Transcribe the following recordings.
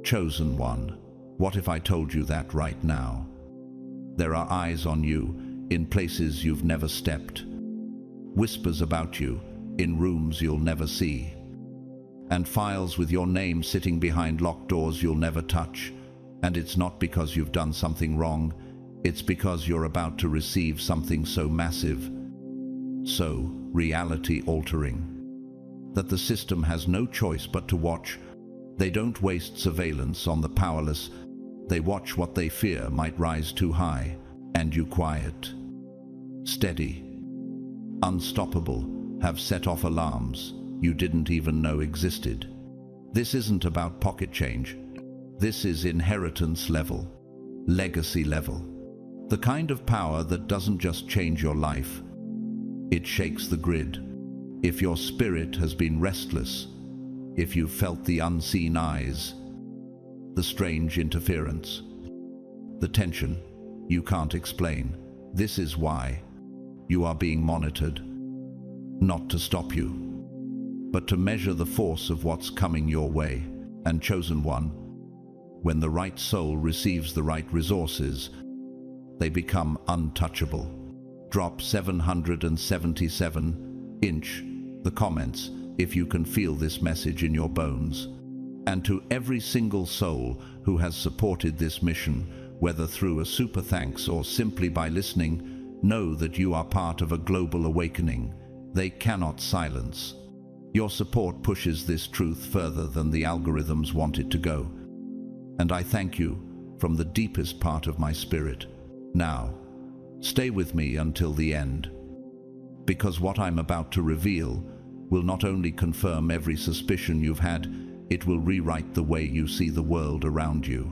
Chosen One, what if I told you that right now? There are eyes on you, in places you've never stepped. Whispers about you, in rooms you'll never see. And files with your name sitting behind locked doors you'll never touch. And it's not because you've done something wrong, it's because you're about to receive something so massive, so reality-altering, that the system has no choice but to watch. They don't waste surveillance on the powerless. They watch what they fear might rise too high, and you quiet, steady, unstoppable, have set off alarms you didn't even know existed. This isn't about pocket change. This is inheritance level, legacy level. The kind of power that doesn't just change your life, it shakes the grid. If your spirit has been restless, if you've felt the unseen eyes, the strange interference, the tension you can't explain, this is why you are being monitored. Not to stop you, but to measure the force of what's coming your way. And Chosen One, when the right soul receives the right resources, they become untouchable. Drop 777 inch the comments if you can feel this message in your bones. And to every single soul who has supported this mission, whether through a super thanks or simply by listening, know that you are part of a global awakening they cannot silence. Your support pushes this truth further than the algorithms want it to go. And I thank you from the deepest part of my spirit. Now, stay with me until the end, because what I'm about to reveal will not only confirm every suspicion you've had, it will rewrite the way you see the world around you.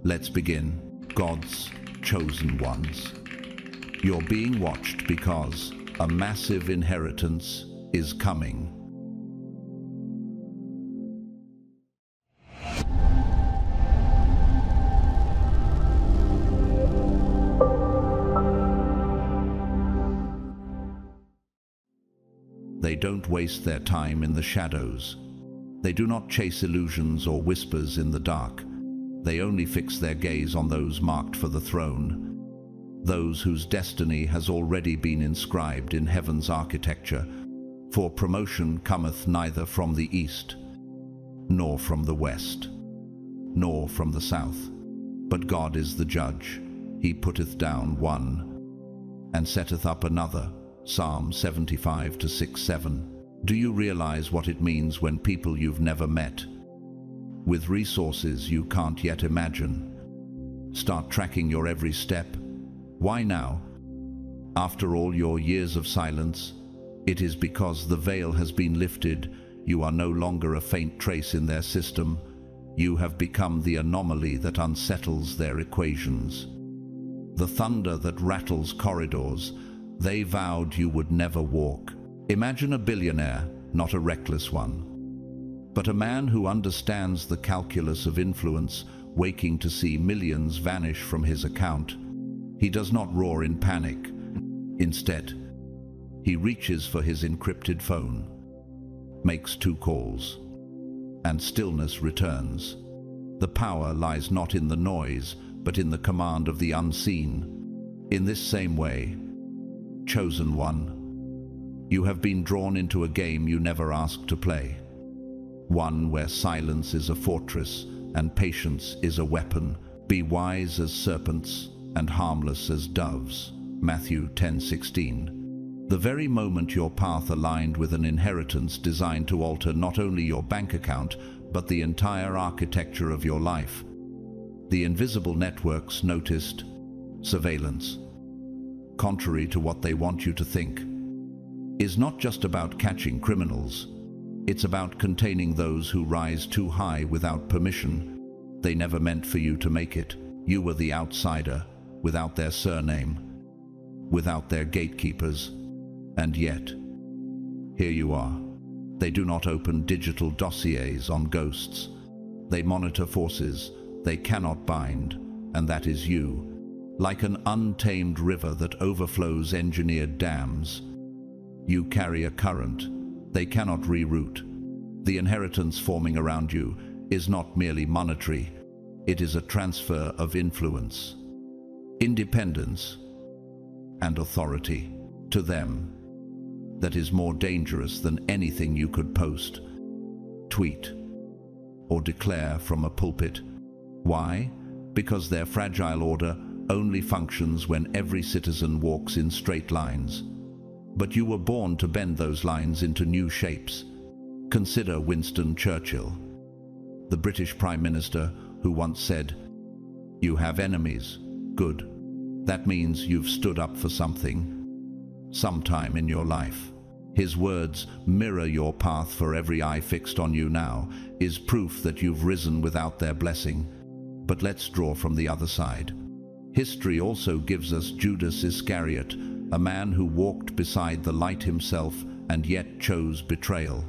Let's begin. God's chosen ones. You're being watched because a massive inheritance is coming. They don't waste their time in the shadows. They do not chase illusions or whispers in the dark. They only fix their gaze on those marked for the throne, those whose destiny has already been inscribed in heaven's architecture. For promotion cometh neither from the east, nor from the west, nor from the south. But God is the judge. He putteth down one, and setteth up another. Psalm 75:6-7. Do you realize what it means when people you've never met, with resources you can't yet imagine, start tracking your every step? Why now? After all your years of silence, it is because the veil has been lifted. You are no longer a faint trace in their system. You have become the anomaly that unsettles their equations, the thunder that rattles corridors they vowed you would never walk. Imagine a billionaire, not a reckless one, but a man who understands the calculus of influence, waking to see millions vanish from his account. He does not roar in panic. Instead, he reaches for his encrypted phone, makes 2 calls, and stillness returns. The power lies not in the noise, but in the command of the unseen. In this same way, Chosen One, you have been drawn into a game you never asked to play. One where silence is a fortress and patience is a weapon. Be wise as serpents and harmless as doves. Matthew 10:16. The very moment your path aligned with an inheritance designed to alter not only your bank account, but the entire architecture of your life, the invisible networks noticed. Surveillance, contrary to what they want you to think, is not just about catching criminals. It's about containing those who rise too high without permission. They never meant for you to make it. You were the outsider, without their surname, without their gatekeepers. And yet, here you are. They do not open digital dossiers on ghosts. They monitor forces they cannot bind, and that is you. Like an untamed river that overflows engineered dams, you carry a current they cannot reroute. The inheritance forming around you is not merely monetary, it is a transfer of influence, independence, and authority. To them, that is more dangerous than anything you could post, tweet, or declare from a pulpit. Why? Because their fragile order only functions when every citizen walks in straight lines. But you were born to bend those lines into new shapes. Consider Winston Churchill, the British Prime Minister, who once said, "You have enemies. Good. That means you've stood up for something, sometime in your life." His words, "Mirror your path for every eye fixed on you now," is proof that you've risen without their blessing. But let's draw from the other side. History also gives us Judas Iscariot, a man who walked beside the light himself and yet chose betrayal.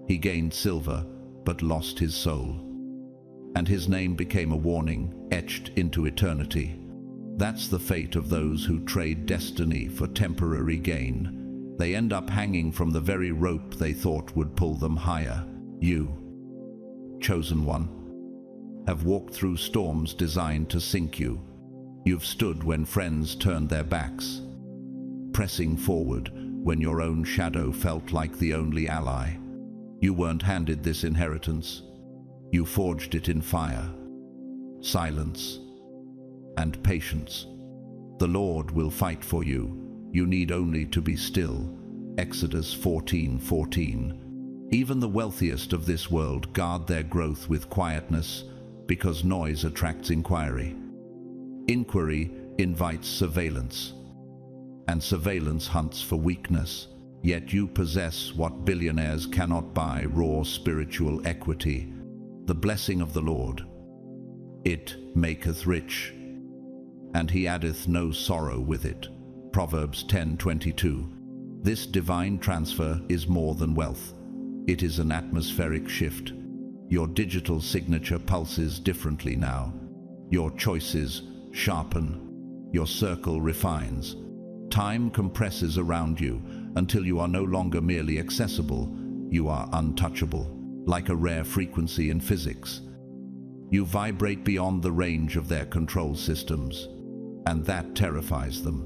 He gained silver, but lost his soul. And his name became a warning, etched into eternity. That's the fate of those who trade destiny for temporary gain. They end up hanging from the very rope they thought would pull them higher. You, chosen one, have walked through storms designed to sink you. You've stood when friends turned their backs, pressing forward when your own shadow felt like the only ally. You weren't handed this inheritance. You forged it in fire, silence, and patience. The Lord will fight for you. You need only to be still. Exodus 14:14. Even the wealthiest of this world guard their growth with quietness, because noise attracts inquiry. Inquiry invites surveillance, and surveillance hunts for weakness. Yet you possess what billionaires cannot buy: raw spiritual equity, the blessing of the Lord. It maketh rich, and he addeth no sorrow with it. Proverbs 10:22. This divine transfer is more than wealth. It is an atmospheric shift. Your digital signature pulses differently now. Your choices sharpen. Your circle refines. Time compresses around you until you are no longer merely accessible. You are untouchable, like a rare frequency in physics. You vibrate beyond the range of their control systems, and that terrifies them.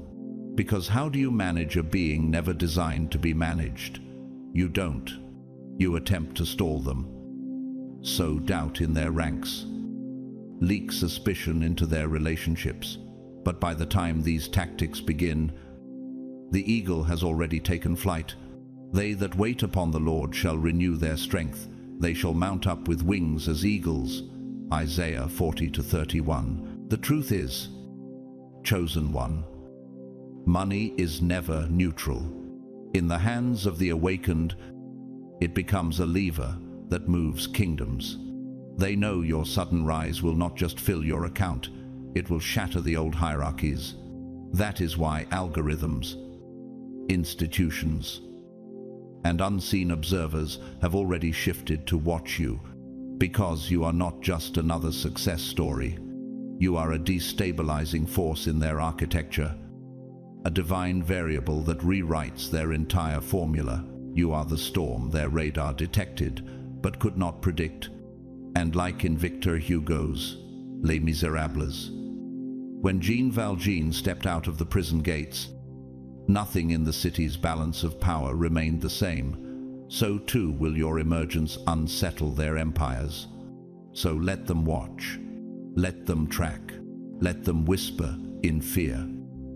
Because how do you manage a being never designed to be managed? You don't. You attempt to stall them. Sow doubt in their ranks. Leak suspicion into their relationships. But by the time these tactics begin, the eagle has already taken flight. They that wait upon the Lord shall renew their strength. They shall mount up with wings as eagles. Isaiah 40:31. The truth is, chosen one, money is never neutral. In the hands of the awakened, it becomes a lever that moves kingdoms. They know your sudden rise will not just fill your account, it will shatter the old hierarchies. That is why algorithms, institutions, and unseen observers have already shifted to watch you, because you are not just another success story. You are a destabilizing force in their architecture, a divine variable that rewrites their entire formula. You are the storm their radar detected, but could not predict. And like in Victor Hugo's Les Miserables, when Jean Valjean stepped out of the prison gates, nothing in the city's balance of power remained the same. So too will your emergence unsettle their empires. So let them watch, let them track, let them whisper in fear.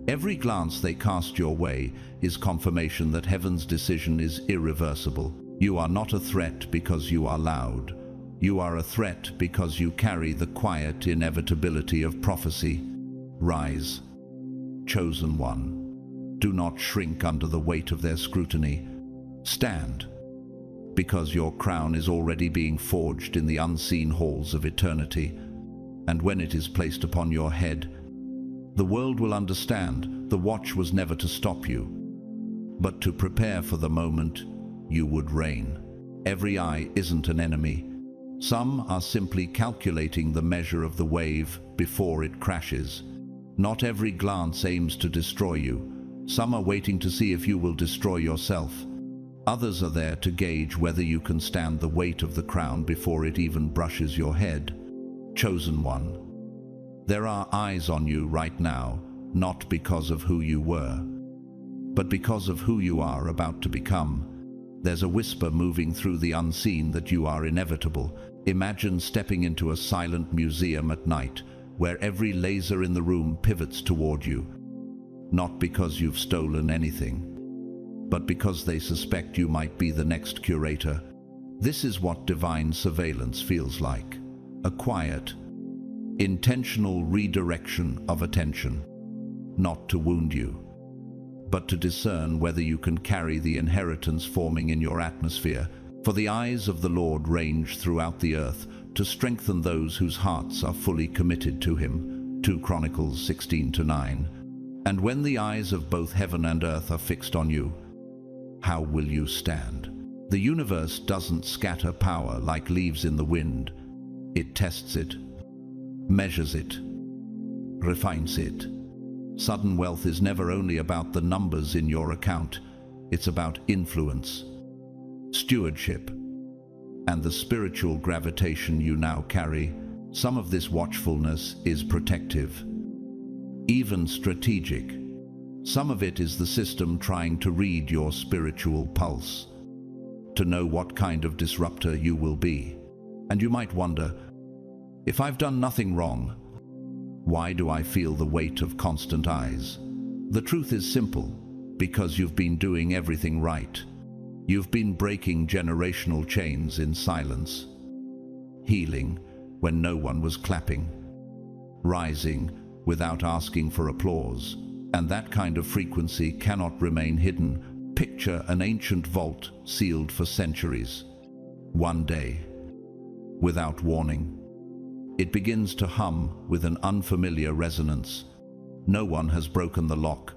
Every glance they cast your way is confirmation that heaven's decision is irreversible. You are not a threat because you are loud. You are a threat because you carry the quiet inevitability of prophecy. Rise, chosen one. Do not shrink under the weight of their scrutiny. Stand, because your crown is already being forged in the unseen halls of eternity. And when it is placed upon your head, the world will understand the watch was never to stop you, but to prepare for the moment you would reign. Every eye isn't an enemy. Some are simply calculating the measure of the wave before it crashes. Not every glance aims to destroy you. Some are waiting to see if you will destroy yourself. Others are there to gauge whether you can stand the weight of the crown before it even brushes your head. Chosen one. There are eyes on you right now, not because of who you were, but because of who you are about to become. There's a whisper moving through the unseen that you are inevitable. Imagine stepping into a silent museum at night, where every laser in the room pivots toward you, not because you've stolen anything, but because they suspect you might be the next curator. This is what divine surveillance feels like. A quiet, intentional redirection of attention, not to wound you, but to discern whether you can carry the inheritance forming in your atmosphere. For the eyes of the Lord range throughout the earth to strengthen those whose hearts are fully committed to him. 2 Chronicles 16-9. And when the eyes of both heaven and earth are fixed on you, how will you stand? The universe doesn't scatter power like leaves in the wind. It tests it, measures it, refines it. Sudden wealth is never only about the numbers in your account. It's about influence, stewardship, and the spiritual gravitation you now carry. Some of this watchfulness is protective, even strategic. Some of it is the system trying to read your spiritual pulse, to know what kind of disruptor you will be. And you might wonder, if I've done nothing wrong, why do I feel the weight of constant eyes? The truth is simple: because you've been doing everything right. You've been breaking generational chains in silence, healing when no one was clapping, rising without asking for applause. And that kind of frequency cannot remain hidden. Picture an ancient vault sealed for centuries. One day, without warning, it begins to hum with an unfamiliar resonance. No one has broken the lock,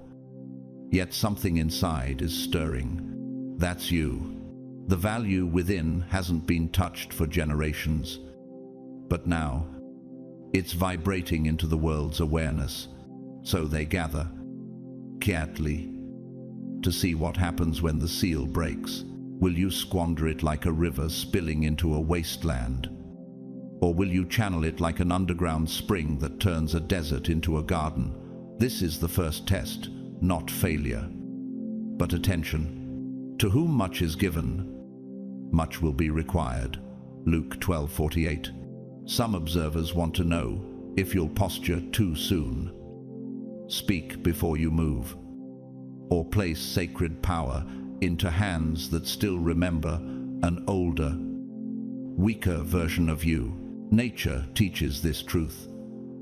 yet something inside is stirring. That's you. The value within hasn't been touched for generations, but now it's vibrating into the world's awareness. So they gather, quietly, to see what happens when the seal breaks. Will you squander it like a river spilling into a wasteland? Or will you channel it like an underground spring that turns a desert into a garden? This is the first test, not failure, but attention. To whom much is given, much will be required. Luke 12:48. Some observers want to know if you'll posture too soon, speak before you move, or place sacred power into hands that still remember an older, weaker version of you. Nature teaches this truth.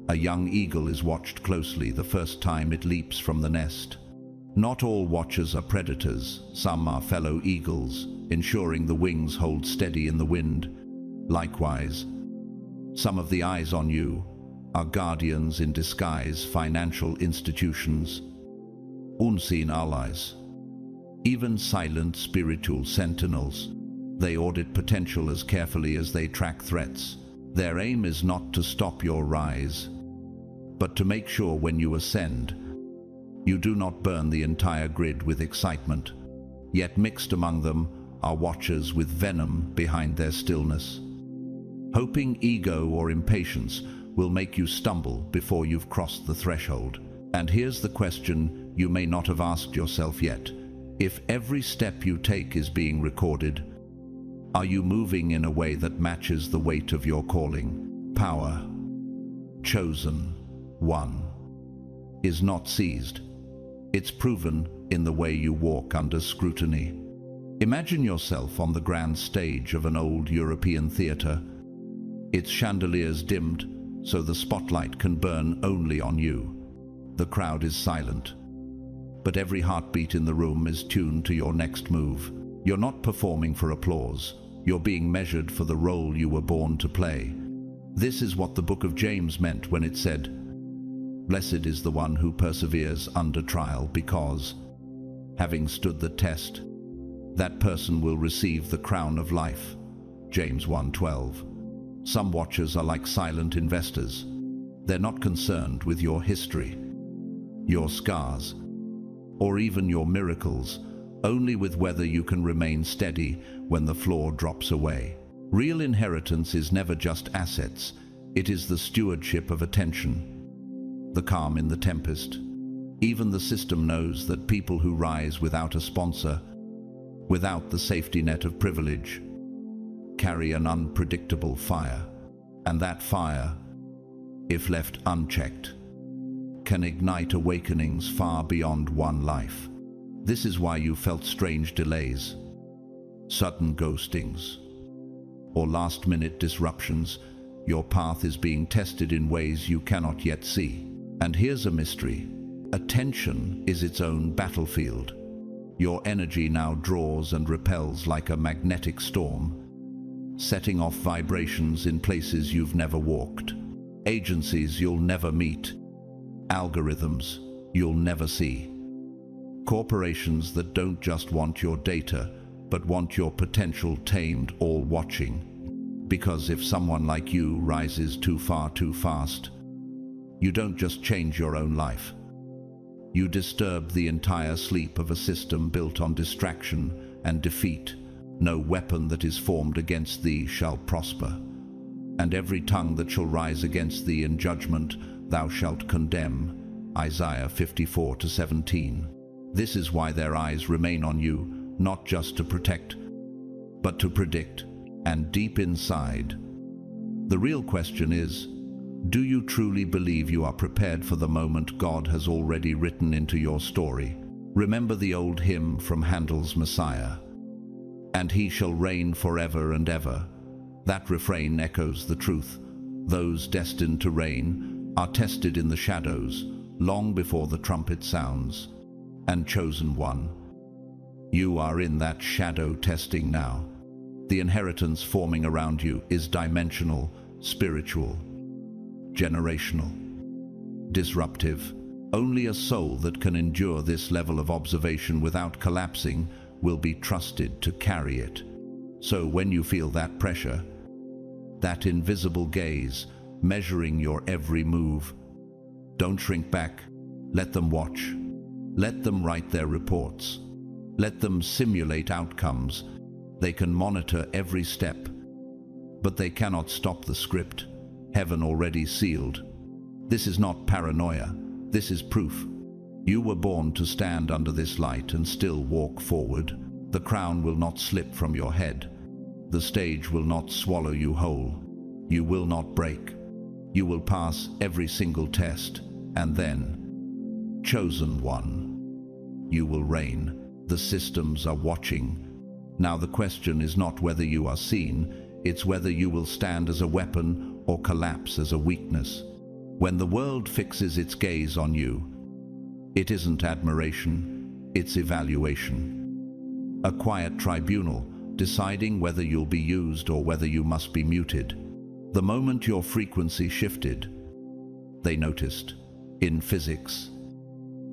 A young eagle is watched closely the first time it leaps from the nest. Not all watchers are predators. Some are fellow eagles, ensuring the wings hold steady in the wind. Likewise, some of the eyes on you are guardians in disguise, financial institutions, unseen allies, even silent spiritual sentinels. They audit potential as carefully as they track threats. Their aim is not to stop your rise, but to make sure when you ascend, you do not burn the entire grid with excitement. Yet mixed among them are watchers with venom behind their stillness, hoping ego or impatience will make you stumble before you've crossed the threshold. And here's the question you may not have asked yourself yet. If every step you take is being recorded, are you moving in a way that matches the weight of your calling? Power, chosen one, is not seized. It's proven in the way you walk under scrutiny. Imagine yourself on the grand stage of an old European theater. Its chandeliers dimmed so the spotlight can burn only on you. The crowd is silent, but every heartbeat in the room is tuned to your next move. You're not performing for applause. You're being measured for the role you were born to play. This is what the book of James meant when it said, "Blessed is the one who perseveres under trial, because, having stood the test, that person will receive the crown of life." James 1:12. Some watchers are like silent investors. They're not concerned with your history, your scars, or even your miracles. only with whether you can remain steady when the floor drops away. Real inheritance is never just assets, it is the stewardship of attention. The calm in the tempest. Even the system knows that people who rise without a sponsor, without the safety net of privilege, carry an unpredictable fire. And that fire, if left unchecked, can ignite awakenings far beyond one life. This is why you felt strange delays, sudden ghostings, or last-minute disruptions. Your path is being tested in ways you cannot yet see. And here's a mystery. Attention is its own battlefield. Your energy now draws and repels like a magnetic storm, setting off vibrations in places you've never walked, agencies you'll never meet, algorithms you'll never see. Corporations that don't just want your data, but want your potential tamed, all watching. Because if someone like you rises too far too fast, you don't just change your own life. You disturb the entire sleep of a system built on distraction and defeat. No weapon that is formed against thee shall prosper, and every tongue that shall rise against thee in judgment thou shalt condemn. Isaiah 54:17. This is why their eyes remain on you, not just to protect, but to predict. And deep inside, the real question is, do you truly believe you are prepared for the moment God has already written into your story? Remember the old hymn from Handel's Messiah, "And he shall reign forever and ever." That refrain echoes the truth. Those destined to reign are tested in the shadows long before the trumpet sounds. And chosen one, you are in that shadow testing now. The inheritance forming around you is dimensional, spiritual, generational, disruptive. Only a soul that can endure this level of observation without collapsing will be trusted to carry it. So when you feel that pressure, that invisible gaze measuring your every move, don't shrink back. Let them watch. Let them write their reports. Let them simulate outcomes. They can monitor every step, but they cannot stop the script heaven already sealed. This is not paranoia. This is proof. You were born to stand under this light and still walk forward. The crown will not slip from your head. The stage will not swallow you whole. You will not break. You will pass every single test, and then, chosen one, you will reign. The systems are watching. Now the question is not whether you are seen, it's whether you will stand as a weapon or collapse as a weakness. When the world fixes its gaze on you, it isn't admiration, it's evaluation. A quiet tribunal deciding whether you'll be used or whether you must be muted. The moment your frequency shifted, they noticed. In physics,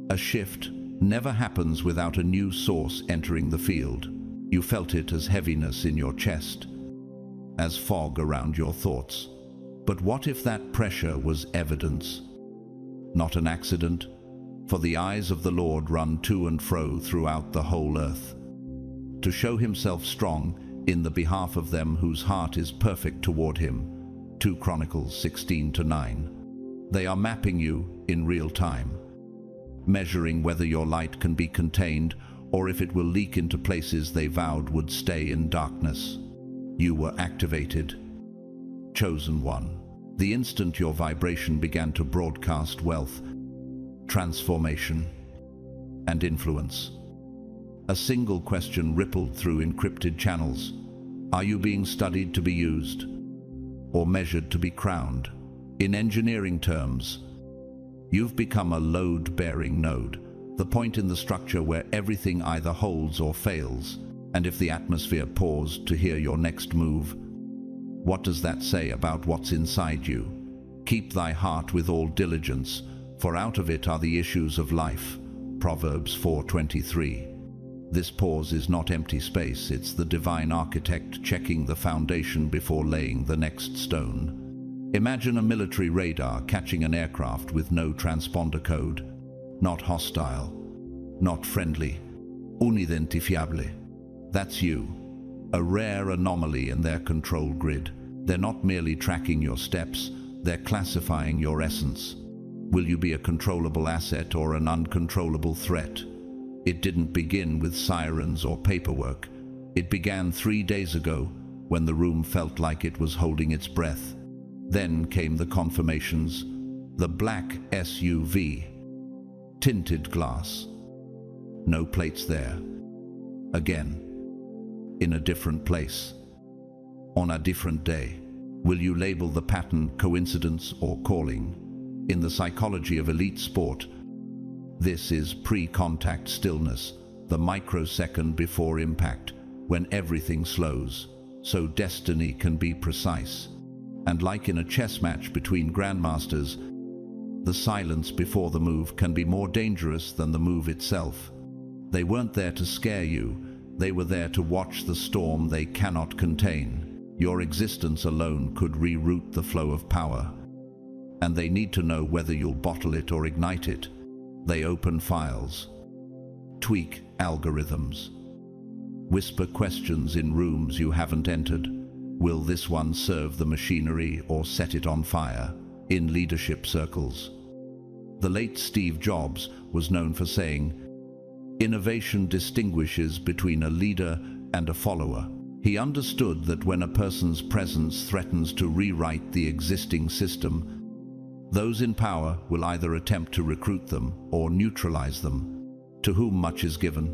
a shift never happens without a new source entering the field. You felt it as heaviness in your chest, as fog around your thoughts. But what if that pressure was evidence? Not an accident, for the eyes of the Lord run to and fro throughout the whole earth, to show himself strong in the behalf of them whose heart is perfect toward him. 2 Chronicles 16:9. They are mapping you in real time, measuring whether your light can be contained or if it will leak into places they vowed would stay in darkness. You were activated, chosen one. The instant your vibration began to broadcast wealth, transformation, and influence. A single question rippled through encrypted channels. Are you being studied to be used, or measured to be crowned? In engineering terms, you've become a load-bearing node, the point in the structure where everything either holds or fails. And if the atmosphere paused to hear your next move, what does that say about what's inside you? Keep thy heart with all diligence, for out of it are the issues of life. Proverbs 4:23. This pause is not empty space, it's the divine architect checking the foundation before laying the next stone. Imagine a military radar catching an aircraft with no transponder code. Not hostile, not friendly, Unidentifiable. That's you. A rare anomaly in their control grid. They're not merely tracking your steps, they're classifying your essence. Will you be a controllable asset or an uncontrollable threat? It didn't begin with sirens or paperwork. It began 3 days ago, when the room felt like it was holding its breath. Then came the confirmations. The black SUV. Tinted glass. No plates there. Again. In a different place. On a different day. Will you label the pattern coincidence or calling? In the psychology of elite sport, this is pre-contact stillness, the microsecond before impact, when everything slows, so destiny can be precise. And like in a chess match between grandmasters, the silence before the move can be more dangerous than the move itself. They weren't there to scare you, they were there to watch the storm they cannot contain. Your existence alone could reroute the flow of power. And they need to know whether you'll bottle it or ignite it. They open files, tweak algorithms, whisper questions in rooms you haven't entered. Will this one serve the machinery or set it on fire? In leadership circles, the late Steve Jobs was known for saying, "Innovation distinguishes between a leader and a follower." He understood that when a person's presence threatens to rewrite the existing system, those in power will either attempt to recruit them or neutralize them. To whom much is given,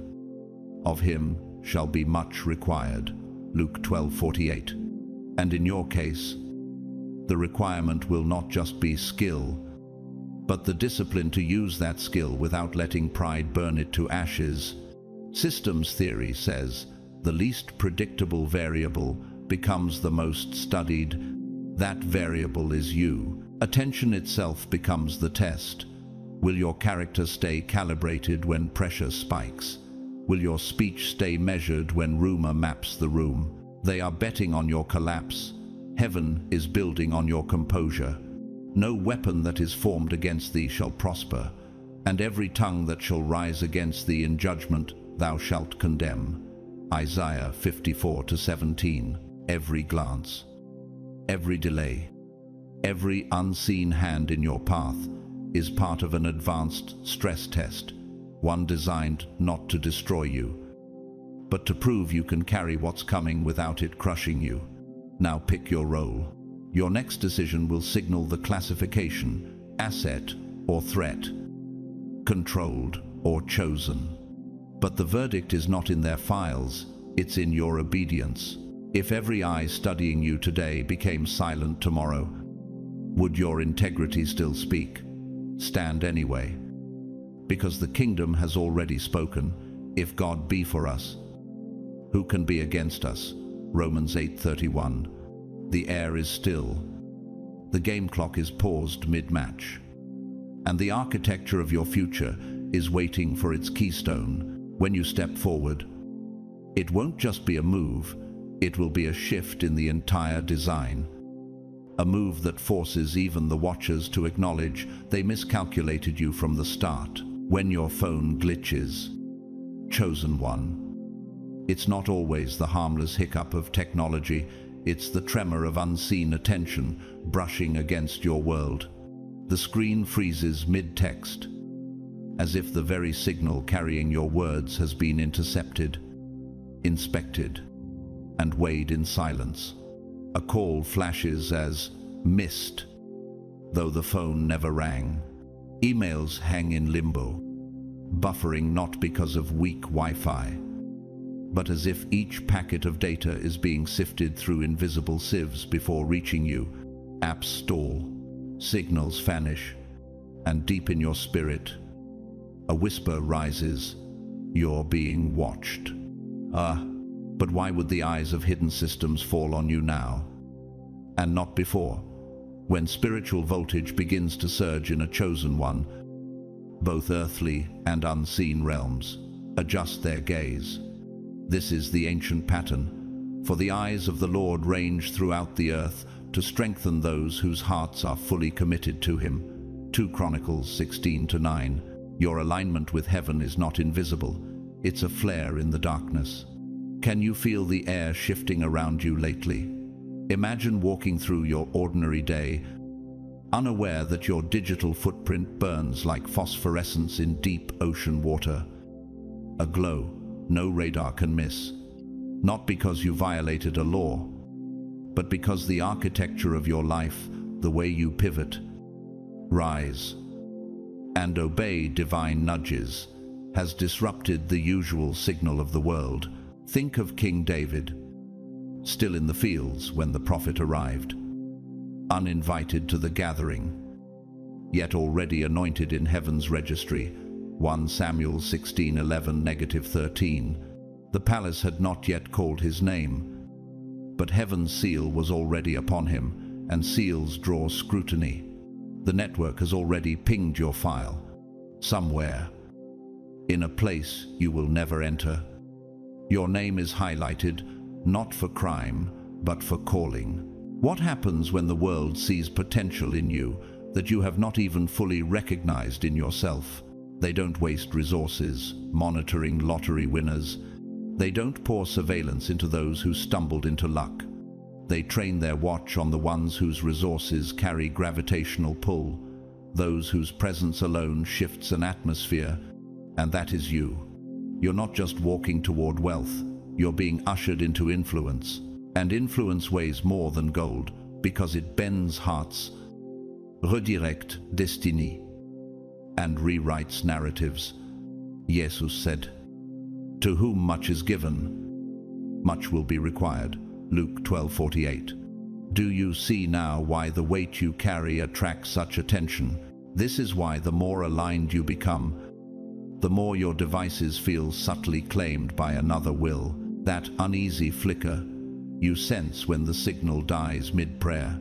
of him shall be much required. Luke 12:48. And in your case, the requirement will not just be skill, but the discipline to use that skill without letting pride burn it to ashes. Systems theory says the least predictable variable becomes the most studied. That variable is you. Attention itself becomes the test. Will your character stay calibrated when pressure spikes? Will your speech stay measured when rumor maps the room? They are betting on your collapse. Heaven is building on your composure. No weapon that is formed against thee shall prosper, and every tongue that shall rise against thee in judgment thou shalt condemn. Isaiah 54:17. Every glance, every delay, every unseen hand in your path is part of an advanced stress test, one designed not to destroy you, but to prove you can carry what's coming without it crushing you. Now pick your role. Your next decision will signal the classification, asset or threat, controlled or chosen. But the verdict is not in their files, it's in your obedience. If every eye studying you today became silent tomorrow, would your integrity still speak? Stand anyway. Because the kingdom has already spoken. If God be for us, who can be against us? Romans 8:31. The air is still. The game clock is paused mid-match. And the architecture of your future is waiting for its keystone. When you step forward, it won't just be a move, it will be a shift in the entire design. A move that forces even the watchers to acknowledge they miscalculated you from the start. When your phone glitches, chosen one. It's not always the harmless hiccup of technology, it's the tremor of unseen attention brushing against your world. The screen freezes mid-text, as if the very signal carrying your words has been intercepted, inspected, and weighed in silence. A call flashes as missed, though the phone never rang. Emails hang in limbo, buffering not because of weak Wi-Fi, but as if each packet of data is being sifted through invisible sieves before reaching you. Apps stall, signals vanish, and deep in your spirit, a whisper rises, "You're being watched." But why would the eyes of hidden systems fall on you now, and not before? When spiritual voltage begins to surge in a chosen one, both earthly and unseen realms adjust their gaze. This is the ancient pattern, for the eyes of the Lord range throughout the earth to strengthen those whose hearts are fully committed to him. 2 Chronicles 16:9. Your alignment with heaven is not invisible, It's a flare in the darkness. Can you feel the air shifting around you lately? Imagine walking through your ordinary day, unaware that your digital footprint burns like phosphorescence in deep ocean water. A glow no radar can miss. Not because you violated a law, but because the architecture of your life, the way you pivot, rise, and obey divine nudges, has disrupted the usual signal of the world. Think of King David, still in the fields when the prophet arrived, uninvited to the gathering, yet already anointed in heaven's registry. 1 Samuel 16:11-13. The palace had not yet called his name, but heaven's seal was already upon him, and seals draw scrutiny. The network has already pinged your file, somewhere, in a place you will never enter. Your name is highlighted, not for crime, but for calling. What happens when the world sees potential in you that you have not even fully recognized in yourself? They don't waste resources monitoring lottery winners. They don't pour surveillance into those who stumbled into luck. They train their watch on the ones whose resources carry gravitational pull, those whose presence alone shifts an atmosphere, and that is you. You're not just walking toward wealth, you're being ushered into influence. And influence weighs more than gold, because it bends hearts, redirects destiny, and rewrites narratives. Jesus said, "To whom much is given, much will be required." Luke 12:48. Do you see now why the weight you carry attracts such attention? This is why the more aligned you become, the more your devices feel subtly claimed by another will. That uneasy flicker you sense when the signal dies mid-prayer,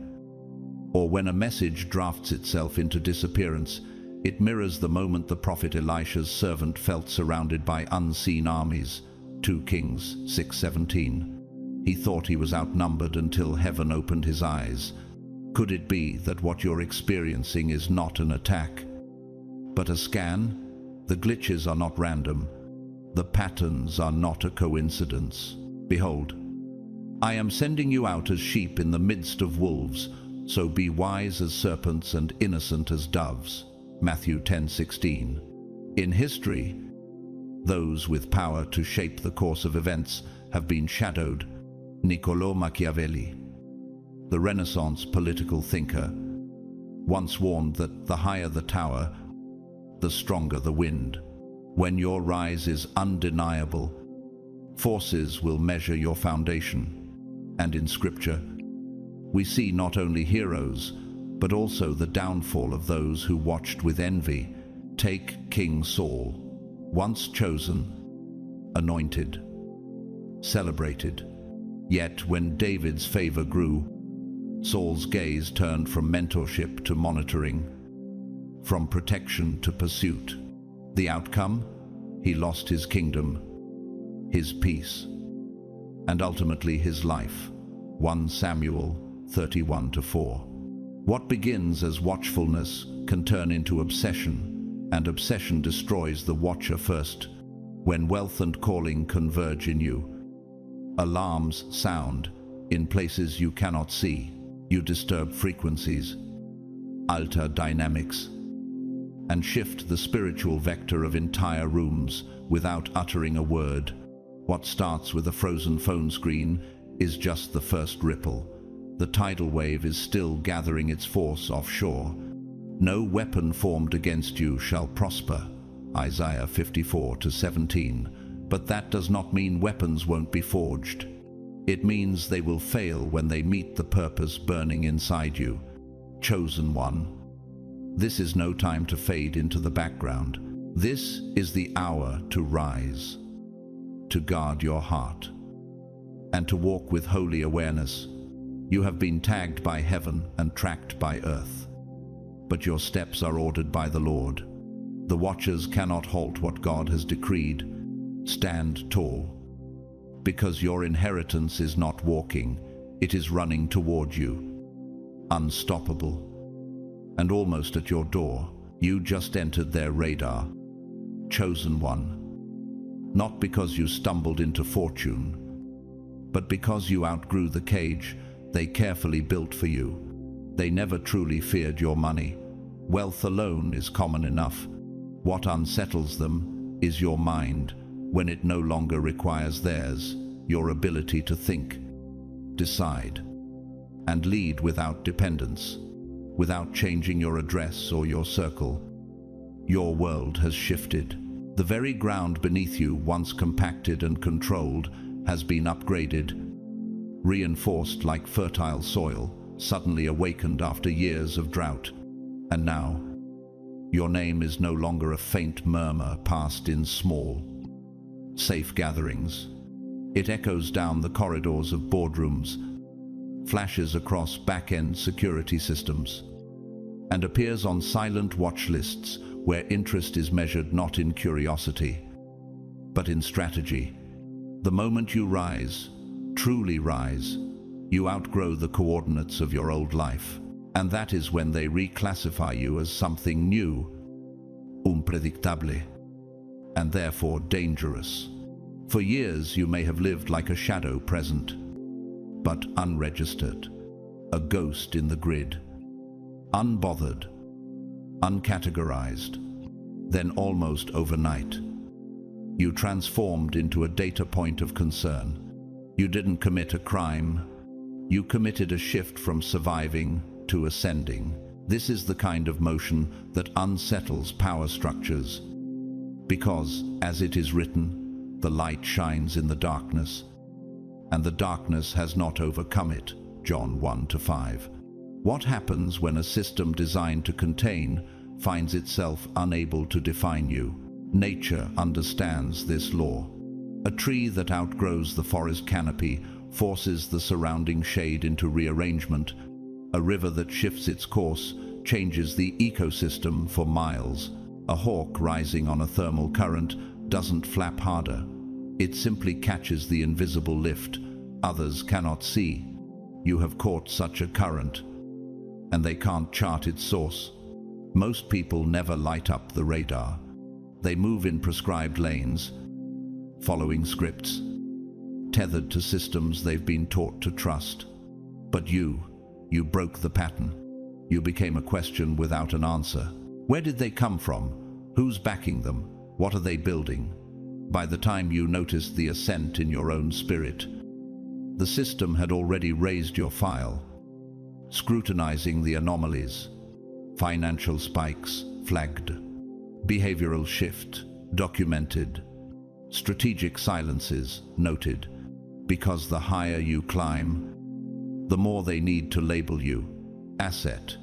or when a message drafts itself into disappearance. It mirrors the moment the prophet Elisha's servant felt surrounded by unseen armies. 2 Kings 6:17. He thought he was outnumbered until heaven opened his eyes. Could it be that what you're experiencing is not an attack, but a scan? The glitches are not random. The patterns are not a coincidence. Behold, I am sending you out as sheep in the midst of wolves, so be wise as serpents and innocent as doves. Matthew 10:16. In history, those with power to shape the course of events have been shadowed. Niccolò Machiavelli, the Renaissance political thinker, once warned that the higher the tower, the stronger the wind. When your rise is undeniable, forces will measure your foundation. And in Scripture, we see not only heroes, but also the downfall of those who watched with envy. Take King Saul, once chosen, anointed, celebrated. Yet when David's favor grew, Saul's gaze turned from mentorship to monitoring, from protection to pursuit. The outcome? He lost his kingdom, his peace, and ultimately his life. 1 Samuel 31:4. What begins as watchfulness can turn into obsession, and obsession destroys the watcher first. When wealth and calling converge in you, alarms sound in places you cannot see. You disturb frequencies, alter dynamics, and shift the spiritual vector of entire rooms without uttering a word. What starts with a frozen phone screen is just the first ripple. The tidal wave is still gathering its force offshore. No weapon formed against you shall prosper. Isaiah 54:17. But that does not mean weapons won't be forged. It means they will fail when they meet the purpose burning inside you. Chosen one. This is no time to fade into the background. This is the hour to rise, to guard your heart, and to walk with holy awareness. You have been tagged by heaven and tracked by earth, but your steps are ordered by the Lord. The watchers cannot halt what God has decreed. Stand tall, because your inheritance is not walking, it is running toward you. Unstoppable, and almost at your door. You just entered their radar. Chosen one. not because you stumbled into fortune, but because you outgrew the cage they carefully built for you. They never truly feared your money. Wealth alone is common enough. What unsettles them is your mind, when it no longer requires theirs, your ability to think, decide, and lead without dependence, without changing your address or your circle. Your world has shifted. The very ground beneath you, once compacted and controlled, has been upgraded, reinforced like fertile soil, suddenly awakened after years of drought. And now, your name is no longer a faint murmur passed in small, safe gatherings. It echoes down the corridors of boardrooms, flashes across back-end security systems, and appears on silent watch lists where interest is measured not in curiosity, but in strategy. The moment you rise, truly rise, you outgrow the coordinates of your old life, and that is when they reclassify you as something new, unpredictable, and therefore dangerous. For years you may have lived like a shadow present, but unregistered, a ghost in the grid, unbothered, uncategorized. Then almost overnight, you transformed into a data point of concern. You didn't commit a crime, you committed a shift from surviving to ascending. This is the kind of motion that unsettles power structures, because, as it is written, the light shines in the darkness, and the darkness has not overcome it. John 1-5. What happens when a system designed to contain finds itself unable to define you? Nature understands this law. A tree that outgrows the forest canopy forces the surrounding shade into rearrangement. A river that shifts its course changes the ecosystem for miles. A hawk rising on a thermal current doesn't flap harder. It simply catches the invisible lift others cannot see. You have caught such a current, and they can't chart its source. Most people never light up the radar. They move in prescribed lanes, following scripts, tethered to systems they've been taught to trust. But you broke the pattern. You became a question without an answer. Where did they come from? Who's backing them? What are they building? By the time you noticed the ascent in your own spirit, the system had already raised your file, scrutinizing the anomalies. Financial spikes flagged, behavioral shift documented, strategic silences noted, because the higher you climb, the more they need to label you asset,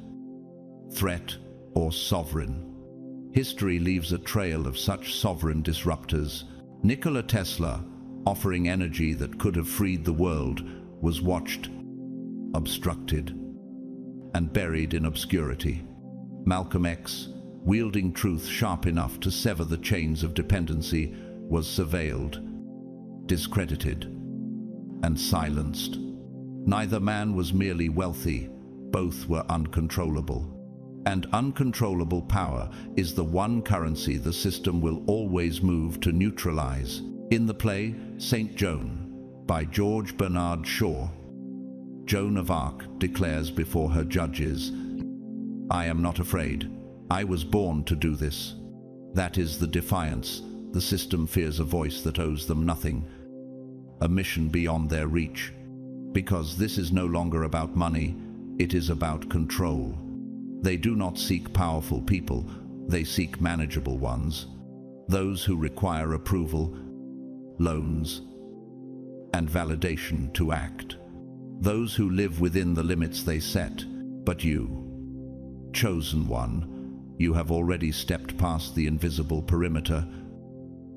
threat, or sovereign. History leaves a trail of such sovereign disruptors. Nikola Tesla, offering energy that could have freed the world, was watched, obstructed, and buried in obscurity. Malcolm X, wielding truth sharp enough to sever the chains of dependency, was surveilled, discredited, and silenced. Neither man was merely wealthy, both were uncontrollable. And uncontrollable power is the one currency the system will always move to neutralize. In the play Saint Joan by George Bernard Shaw, Joan of Arc declares before her judges, "I am not afraid. I was born to do this." That is the defiance. The system fears a voice that owes them nothing, a mission beyond their reach. Because this is no longer about money, it is about control. They do not seek powerful people, they seek manageable ones. Those who require approval, loans, and validation to act. Those who live within the limits they set. But you, chosen one, you have already stepped past the invisible perimeter,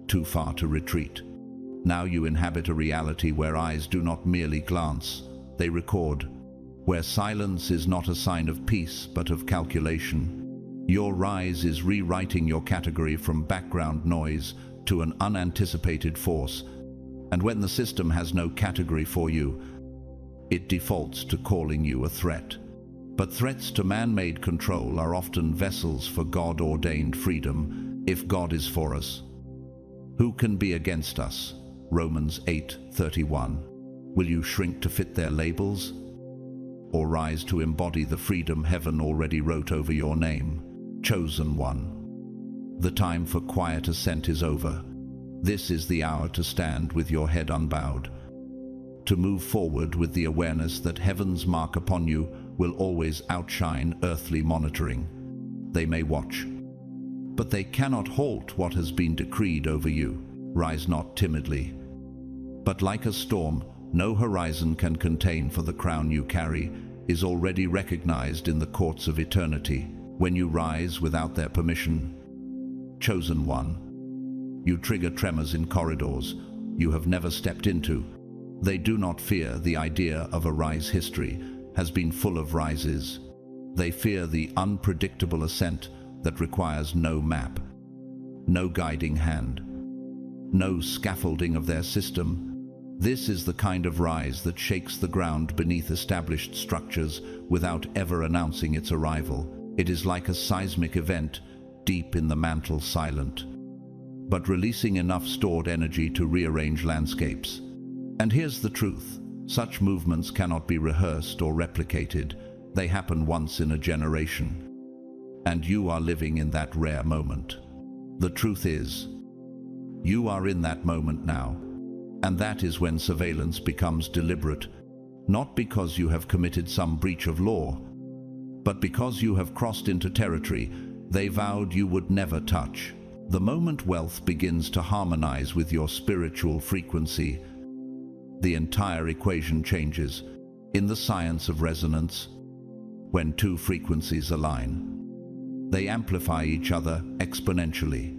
too far to retreat. Now you inhabit a reality where eyes do not merely glance, they record. Where silence is not a sign of peace, but of calculation. Your rise is rewriting your category from background noise to an unanticipated force. And when the system has no category for you, it defaults to calling you a threat. But threats to man-made control are often vessels for God-ordained freedom. If God is for us, Who can be against us? Romans 8:31. Will you shrink to fit their labels? Or rise to embody the freedom heaven already wrote over your name? Chosen one. The time for quiet ascent is over. This is the hour to stand with your head unbowed, to move forward with the awareness that heaven's mark upon you will always outshine earthly monitoring. They may watch, but they cannot halt what has been decreed over you. Rise not timidly, but like a storm no horizon can contain, for the crown you carry is already recognized in the courts of eternity. When you rise without their permission, chosen one, you trigger tremors in corridors you have never stepped into. They do not fear the idea of a rise. History has been full of rises. They fear the unpredictable ascent that requires no map, no guiding hand, no scaffolding of their system. This is the kind of rise that shakes the ground beneath established structures without ever announcing its arrival. It is like a seismic event, deep in the mantle, silent, but releasing enough stored energy to rearrange landscapes. And here's the truth: such movements cannot be rehearsed or replicated. They happen once in a generation. And you are living in that rare moment. The truth is, you are in that moment now. And that is when surveillance becomes deliberate, not because you have committed some breach of law, but because you have crossed into territory they vowed you would never touch. The moment wealth begins to harmonize with your spiritual frequency, the entire equation changes. In the science of resonance, when two frequencies align, they amplify each other exponentially.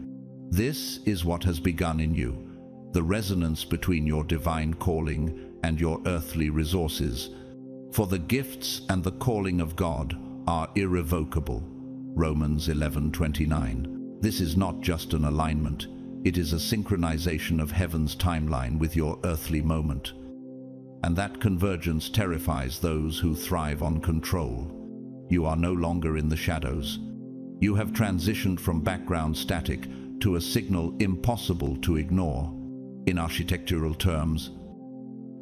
This is what has begun in you, the resonance between your divine calling and your earthly resources. For the gifts and the calling of God are irrevocable. Romans 11:29. This is not just an alignment, it is a synchronization of heaven's timeline with your earthly moment. And that convergence terrifies those who thrive on control. You are no longer in the shadows. You have transitioned from background static to a signal impossible to ignore. In architectural terms,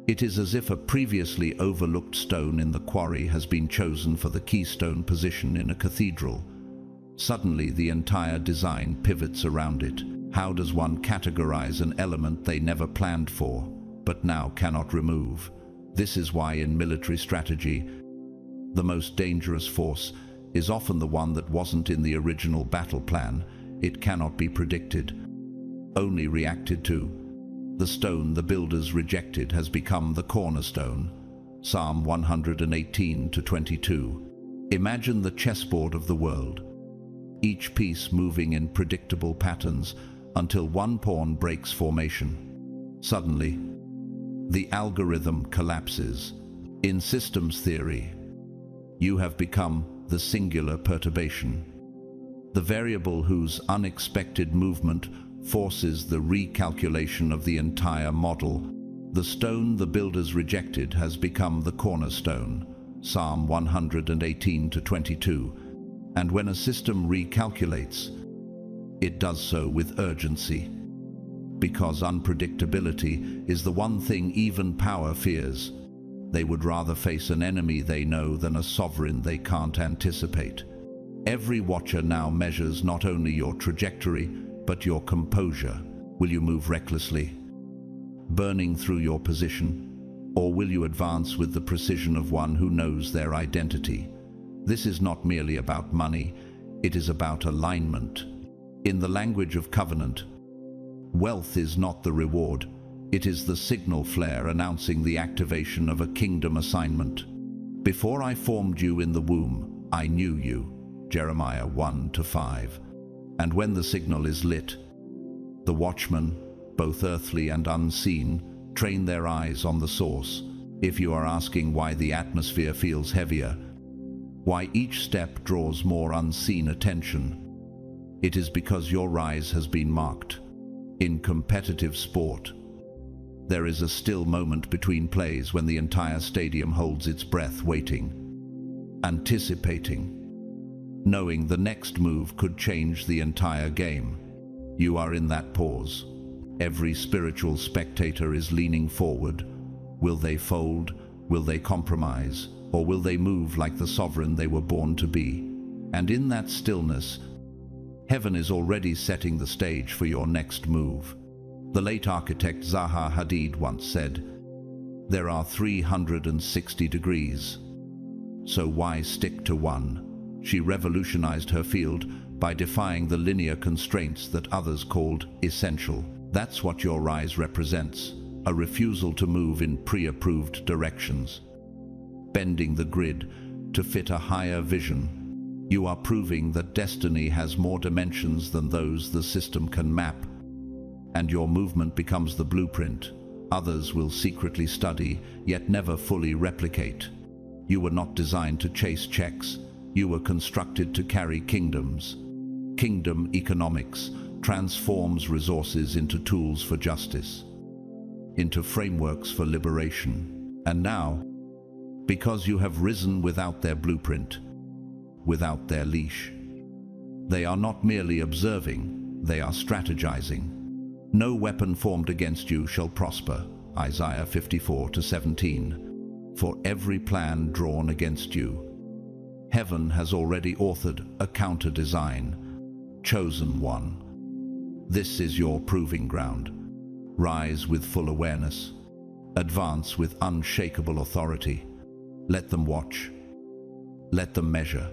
it is as if a previously overlooked stone in the quarry has been chosen for the keystone position in a cathedral. Suddenly, the entire design pivots around it. How does one categorize an element they never planned for, but now cannot remove? This is why in military strategy, the most dangerous force is often the one that wasn't in the original battle plan. It cannot be predicted, only reacted to. The stone the builders rejected has become the cornerstone. Psalm 118:22. Imagine the chessboard of the world, each piece moving in predictable patterns until one pawn breaks formation. Suddenly, the algorithm collapses. In systems theory, you have become the singular perturbation, the variable whose unexpected movement forces the recalculation of the entire model. The stone the builders rejected has become the cornerstone. Psalm 118:22. And when a system recalculates, it does so with urgency, because unpredictability is the one thing even power fears. They would rather face an enemy they know than a sovereign they can't anticipate. Every watcher now measures not only your trajectory, but your composure. Will you move recklessly, burning through your position, or will you advance with the precision of one who knows their identity? This is not merely about money, it is about alignment. In the language of covenant, wealth is not the reward, it is the signal flare announcing the activation of a kingdom assignment. Before I formed you in the womb, I knew you. Jeremiah 1:5. And when the signal is lit, the watchmen, both earthly and unseen, train their eyes on the source. If you are asking why the atmosphere feels heavier, why each step draws more unseen attention, it is because your rise has been marked. In competitive sport, there is a still moment between plays when the entire stadium holds its breath, waiting, anticipating, knowing the next move could change the entire game. You are in that pause. Every spiritual spectator is leaning forward. Will they fold? Will they compromise? Or will they move like the sovereign they were born to be? And in that stillness, heaven is already setting the stage for your next move. The late architect Zaha Hadid once said, "There are 360 degrees, so why stick to one?" She revolutionized her field by defying the linear constraints that others called essential. That's what your rise represents, a refusal to move in pre-approved directions, bending the grid to fit a higher vision. You are proving that destiny has more dimensions than those the system can map, and your movement becomes the blueprint others will secretly study, yet never fully replicate. You were not designed to chase checks. You were constructed to carry kingdoms. Kingdom economics transforms resources into tools for justice, into frameworks for liberation. And now, because you have risen without their blueprint, without their leash, they are not merely observing, they are strategizing. No weapon formed against you shall prosper, Isaiah 54:17. For every plan drawn against you, heaven has already authored a counter-design. Chosen one. This is your proving ground. Rise with full awareness. Advance with unshakable authority. Let them watch. Let them measure.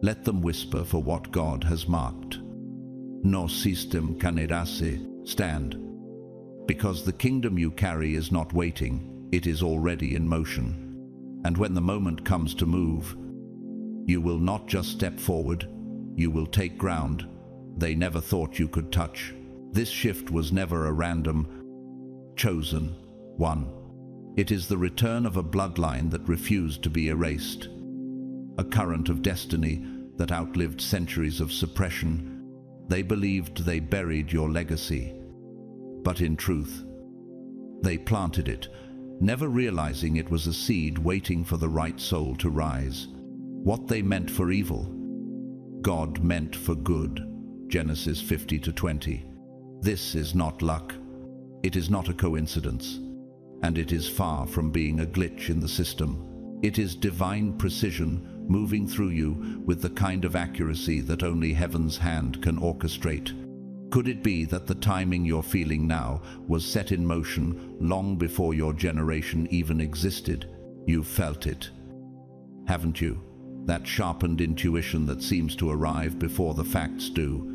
Let them whisper for what God has marked. No system canerase. Stand. Because the kingdom you carry is not waiting, it is already in motion. And when the moment comes to move, you will not just step forward, you will take ground they never thought you could touch. This shift was never a random, chosen one. It is the return of a bloodline that refused to be erased, a current of destiny that outlived centuries of suppression. They believed they buried your legacy, but in truth, they planted it, never realizing it was a seed waiting for the right soul to rise. What they meant for evil, God meant for good. Genesis 50:20. This is not luck. It is not a coincidence, and it is far from being a glitch in the system. It is divine precision moving through you with the kind of accuracy that only heaven's hand can orchestrate. Could it be that the timing you're feeling now was set in motion long before your generation even existed? You've felt it, haven't you? That sharpened intuition that seems to arrive before the facts do.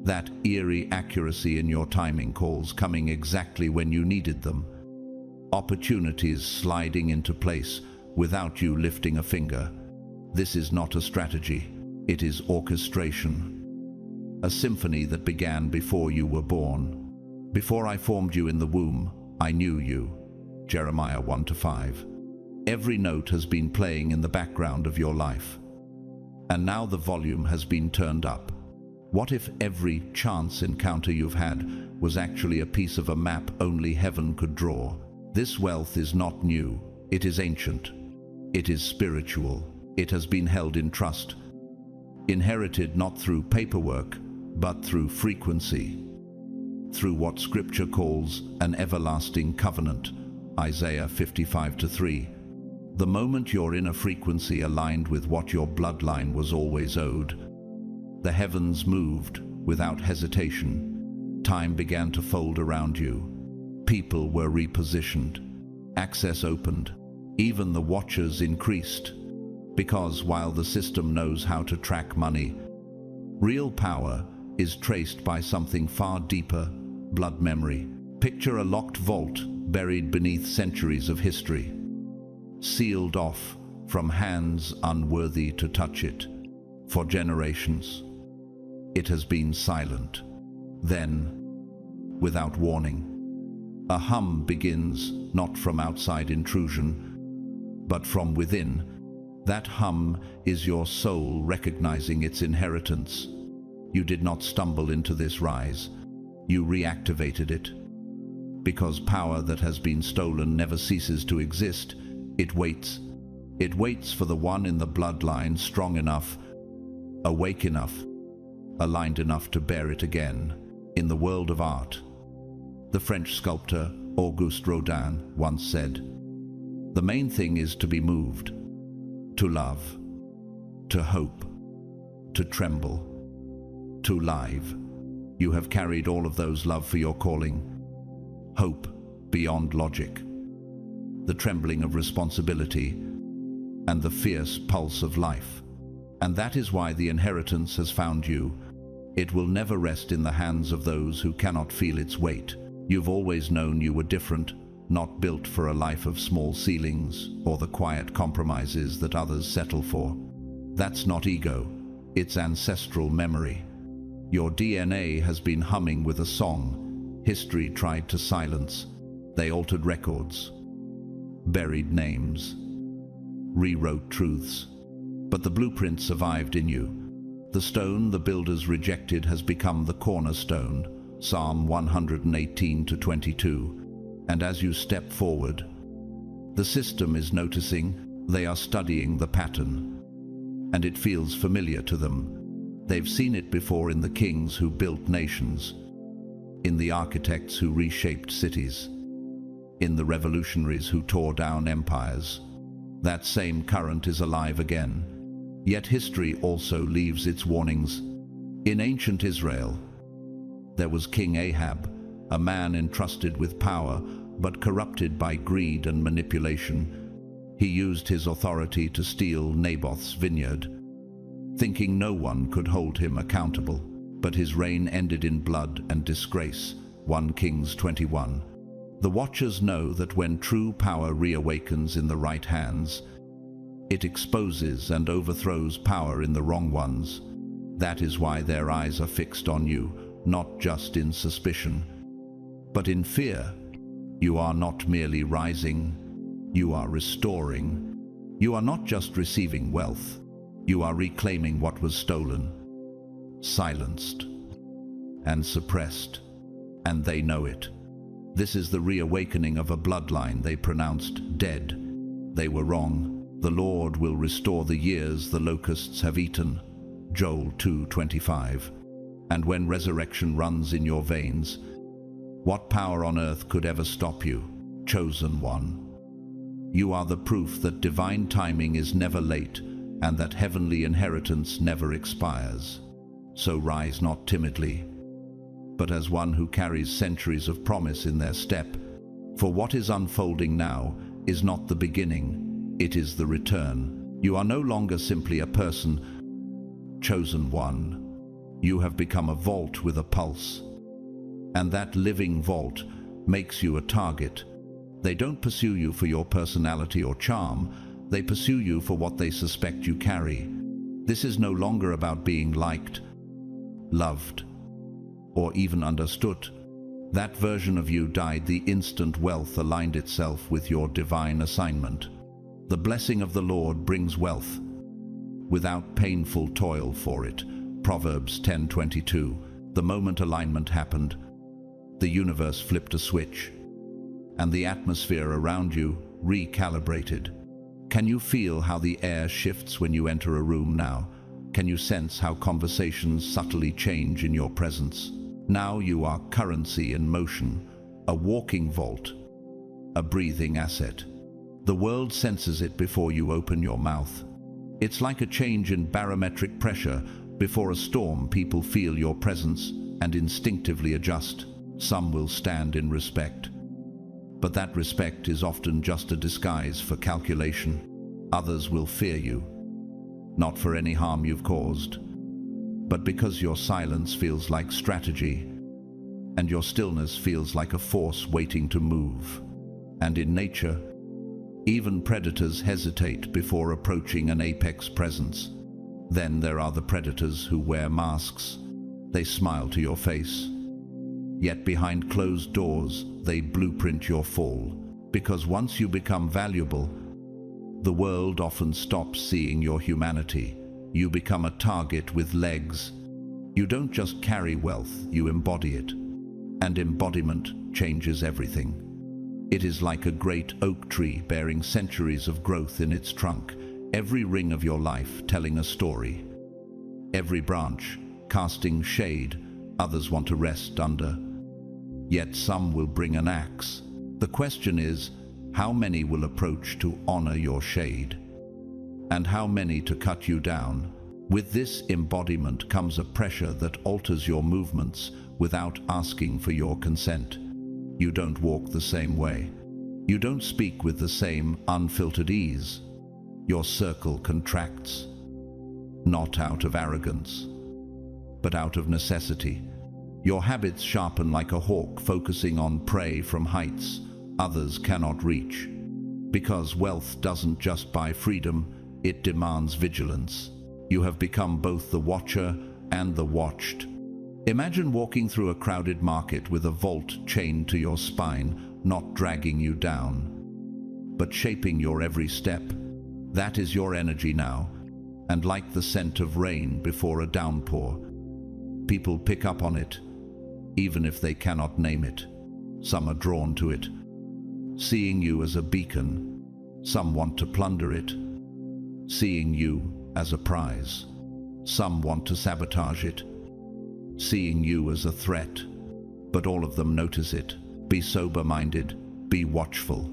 That eerie accuracy in your timing calls coming exactly when you needed them. Opportunities sliding into place without you lifting a finger. This is not a strategy, it is orchestration. A symphony that began before you were born. Before I formed you in the womb, I knew you. Jeremiah 1-5. Every note has been playing in the background of your life. And now the volume has been turned up. What if every chance encounter you've had was actually a piece of a map only heaven could draw? This wealth is not new, it is ancient. It is spiritual. It has been held in trust. Inherited not through paperwork, but through frequency. Through what Scripture calls an everlasting covenant. Isaiah 55:3. The moment you're in a frequency aligned with what your bloodline was always owed, the heavens moved without hesitation. Time began to fold around you. People were repositioned. Access opened. Even the watchers increased. Because while the system knows how to track money, real power is traced by something far deeper, blood memory. Picture a locked vault buried beneath centuries of history, sealed off from hands unworthy to touch it. For generations, it has been silent. Then, without warning, a hum begins, not from outside intrusion, but from within. That hum is your soul recognizing its inheritance. You did not stumble into this rise. You reactivated it. Because power that has been stolen never ceases to exist, it waits. It waits for the one in the bloodline strong enough, awake enough, aligned enough to bear it again. In the world of art, The French sculptor Auguste Rodin once said, "The main thing is to be moved, to love, to hope, to tremble, to live." You have carried all of those: love for your calling, hope beyond logic, the trembling of responsibility, and the fierce pulse of life. And that is why the inheritance has found you. It will never rest in the hands of those who cannot feel its weight. You've always known you were different, not built for a life of small ceilings or the quiet compromises that others settle for. That's not ego, it's ancestral memory. Your DNA has been humming with a song history tried to silence. They altered records, buried names, rewrote truths. But the blueprint survived in you. The stone the builders rejected has become the cornerstone, Psalm 118-22. And as you step forward, the system is noticing, they are studying the pattern. And it feels familiar to them. They've seen it before in the kings who built nations, in the architects who reshaped cities, in the revolutionaries who tore down empires. That same current is alive again. Yet history also leaves its warnings. In ancient Israel, there was King Ahab, a man entrusted with power, but corrupted by greed and manipulation. He used his authority to steal Naboth's vineyard, thinking no one could hold him accountable. But his reign ended in blood and disgrace, 1 Kings 21. The watchers know that when true power reawakens in the right hands, it exposes and overthrows power in the wrong ones. That is why their eyes are fixed on you, not just in suspicion, but in fear. You are not merely rising, you are restoring. You are not just receiving wealth, you are reclaiming what was stolen, silenced, and suppressed, and they know it. This is the reawakening of a bloodline they pronounced dead. They were wrong. The Lord will restore the years the locusts have eaten, Joel 2:25. And when resurrection runs in your veins, what power on earth could ever stop you, chosen one? You are the proof that divine timing is never late and that heavenly inheritance never expires. So rise not timidly, but as one who carries centuries of promise in their step. For what is unfolding now is not the beginning, it is the return. You are no longer simply a person, chosen one. You have become a vault with a pulse. And that living vault makes you a target. They don't pursue you for your personality or charm. They pursue you for what they suspect you carry. This is no longer about being liked, loved, or even understood. That version of you died the instant wealth aligned itself with your divine assignment. The blessing of the Lord brings wealth without painful toil for it. Proverbs 10:22. The moment alignment happened, the universe flipped a switch, and the atmosphere around you recalibrated. Can you feel how the air shifts when you enter a room now? Can you sense how conversations subtly change in your presence? Now you are currency in motion, a walking vault, a breathing asset. The world senses it before you open your mouth. It's like a change in barometric pressure. Before a storm, people feel your presence and instinctively adjust. Some will stand in respect, but that respect is often just a disguise for calculation. Others will fear you, not for any harm you've caused, but because your silence feels like strategy, and your stillness feels like a force waiting to move. And in nature, even predators hesitate before approaching an apex presence. Then there are the predators who wear masks. They smile to your face, yet behind closed doors, they blueprint your fall. Because once you become valuable, the world often stops seeing your humanity. You become a target with legs. You don't just carry wealth, you embody it. And embodiment changes everything. It is like a great oak tree bearing centuries of growth in its trunk, every ring of your life telling a story. Every branch casting shade others want to rest under. Yet some will bring an axe. The question is, how many will approach to honor your shade? And how many to cut you down? With this embodiment comes a pressure that alters your movements without asking for your consent. You don't walk the same way. You don't speak with the same unfiltered ease. Your circle contracts, not out of arrogance, but out of necessity. Your habits sharpen like a hawk focusing on prey from heights others cannot reach. Because wealth doesn't just buy freedom, it demands vigilance. You have become both the watcher and the watched. Imagine walking through a crowded market with a vault chained to your spine, not dragging you down, but shaping your every step. That is your energy now, and like the scent of rain before a downpour, people pick up on it, even if they cannot name it. Some are drawn to it, seeing you as a beacon. Some want to plunder it, seeing you as a prize. Some want to sabotage it, seeing you as a threat. But all of them notice it. Be sober-minded, be watchful.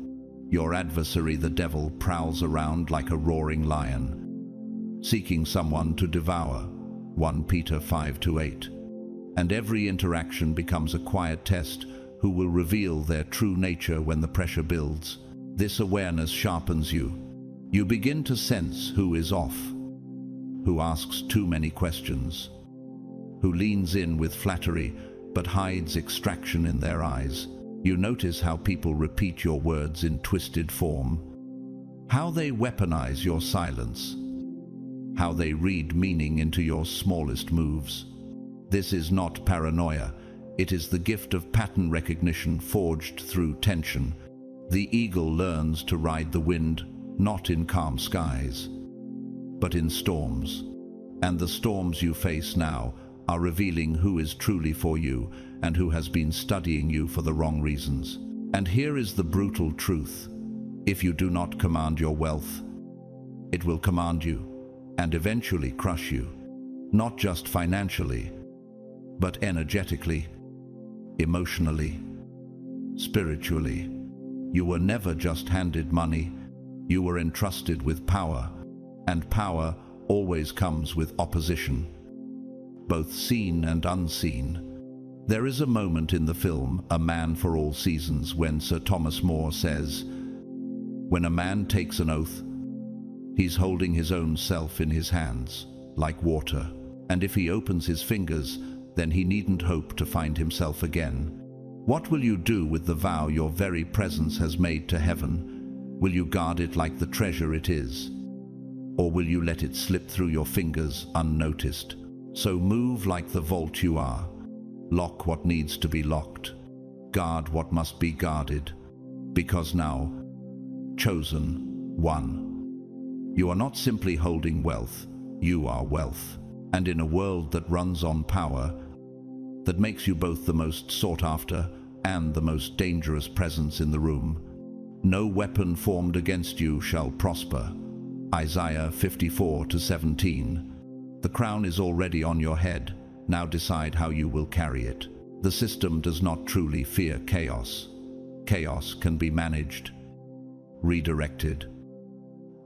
Your adversary, the devil, prowls around like a roaring lion, seeking someone to devour. 1 Peter 5-8. And every interaction becomes a quiet test who will reveal their true nature when the pressure builds. This awareness sharpens you. You begin to sense who is off, who asks too many questions, who leans in with flattery but hides extraction in their eyes. You notice how people repeat your words in twisted form, how they weaponize your silence, how they read meaning into your smallest moves. This is not paranoia. It is the gift of pattern recognition forged through tension. The eagle learns to ride the wind, not in calm skies, but in storms. And the storms you face now are revealing who is truly for you and who has been studying you for the wrong reasons. And here is the brutal truth. If you do not command your wealth, it will command you and eventually crush you, not just financially, but energetically, emotionally, spiritually. You were never just handed money. You were entrusted with power, and power always comes with opposition, both seen and unseen. There is a moment in the film, A Man for All Seasons, when Sir Thomas More says, "When a man takes an oath, he's holding his own self in his hands, like water, and if he opens his fingers, then he needn't hope to find himself again." What will you do with the vow your very presence has made to heaven? Will you guard it like the treasure it is? Or will you let it slip through your fingers unnoticed? So move like the vault you are. Lock what needs to be locked. Guard what must be guarded. Because now, chosen one, you are not simply holding wealth, you are wealth. And in a world that runs on power, that makes you both the most sought after and the most dangerous presence in the room, no weapon formed against you shall prosper. Isaiah 54-17. The crown is already on your head. Now decide how you will carry it. The system does not truly fear chaos. Chaos can be managed, redirected,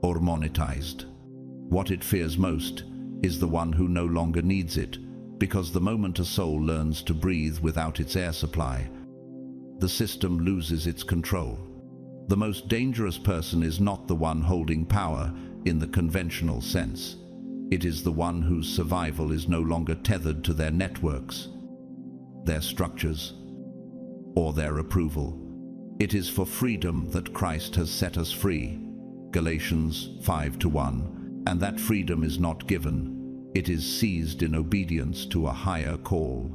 or monetized. What it fears most is the one who no longer needs it, because the moment a soul learns to breathe without its air supply, the system loses its control. The most dangerous person is not the one holding power in the conventional sense. It is the one whose survival is no longer tethered to their networks, their structures, or their approval. It is for freedom that Christ has set us free, Galatians 5:1, and that freedom is not given, it is seized in obedience to a higher call.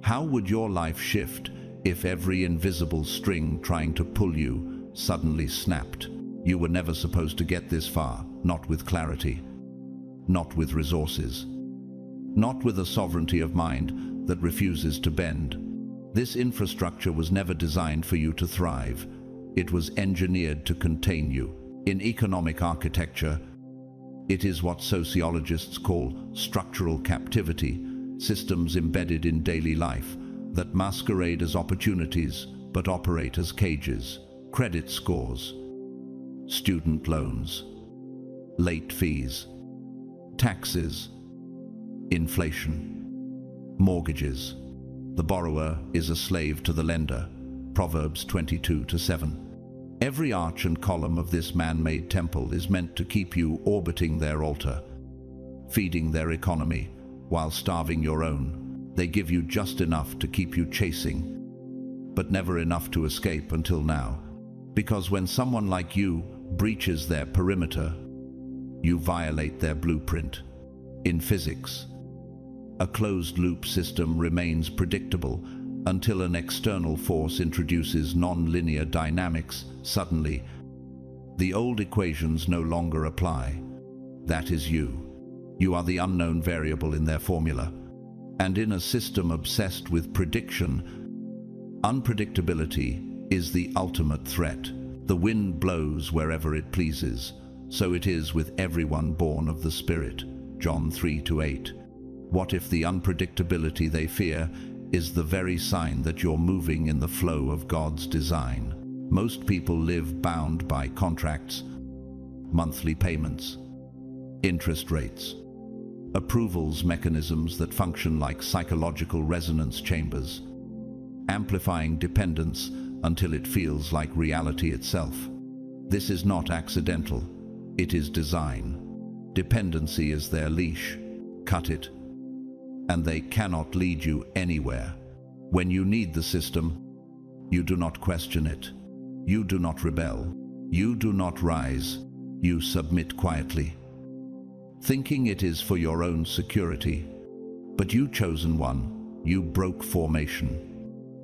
How would your life shift if every invisible string trying to pull you suddenly snapped? You were never supposed to get this far, not with clarity, not with resources, not with a sovereignty of mind that refuses to bend. This infrastructure was never designed for you to thrive. It was engineered to contain you. In economic architecture, it is what sociologists call structural captivity, systems embedded in daily life, that masquerade as opportunities but operate as cages. Credit scores, student loans, late fees, taxes, inflation, mortgages. The borrower is a slave to the lender. Proverbs 22:7. Every arch and column of this man-made temple is meant to keep you orbiting their altar, feeding their economy while starving your own. They give you just enough to keep you chasing, but never enough to escape until now. Because when someone like you breaches their perimeter, you violate their blueprint. In physics, a closed-loop system remains predictable until an external force introduces non-linear dynamics. Suddenly, the old equations no longer apply. That is you. You are the unknown variable in their formula. And in a system obsessed with prediction, unpredictability is the ultimate threat. The wind blows wherever it pleases. So it is with everyone born of the Spirit. John 3:8. What if the unpredictability they fear is the very sign that you're moving in the flow of God's design? Most people live bound by contracts, monthly payments, interest rates, approvals mechanisms that function like psychological resonance chambers, amplifying dependence until it feels like reality itself. This is not accidental, it is design. Dependency is their leash. Cut it, and they cannot lead you anywhere. When you need the system, you do not question it. You do not rebel. You do not rise. You submit quietly, thinking it is for your own security. But you, chosen one, you broke formation.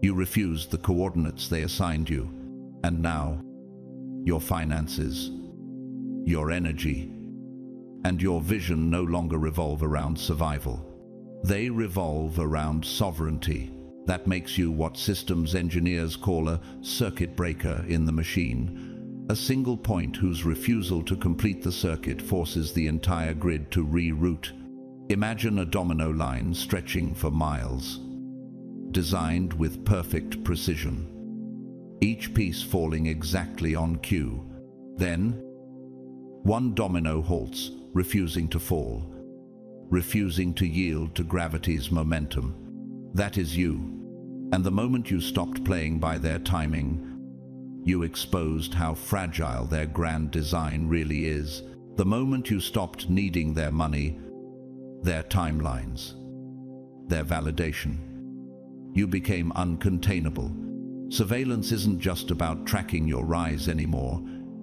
You refused the coordinates they assigned you. And now, your finances, your energy, and your vision no longer revolve around survival. They revolve around sovereignty. That makes you what systems engineers call a circuit breaker in the machine, a single point whose refusal to complete the circuit forces the entire grid to reroute. Imagine a domino line stretching for miles, designed with perfect precision, each piece falling exactly on cue. Then, one domino halts, refusing to fall, refusing to yield to gravity's momentum. That is you. And the moment you stopped playing by their timing, you exposed how fragile their grand design really is. The moment you stopped needing their money, their timelines, their validation, you became uncontainable. Surveillance isn't just about tracking your rise anymore.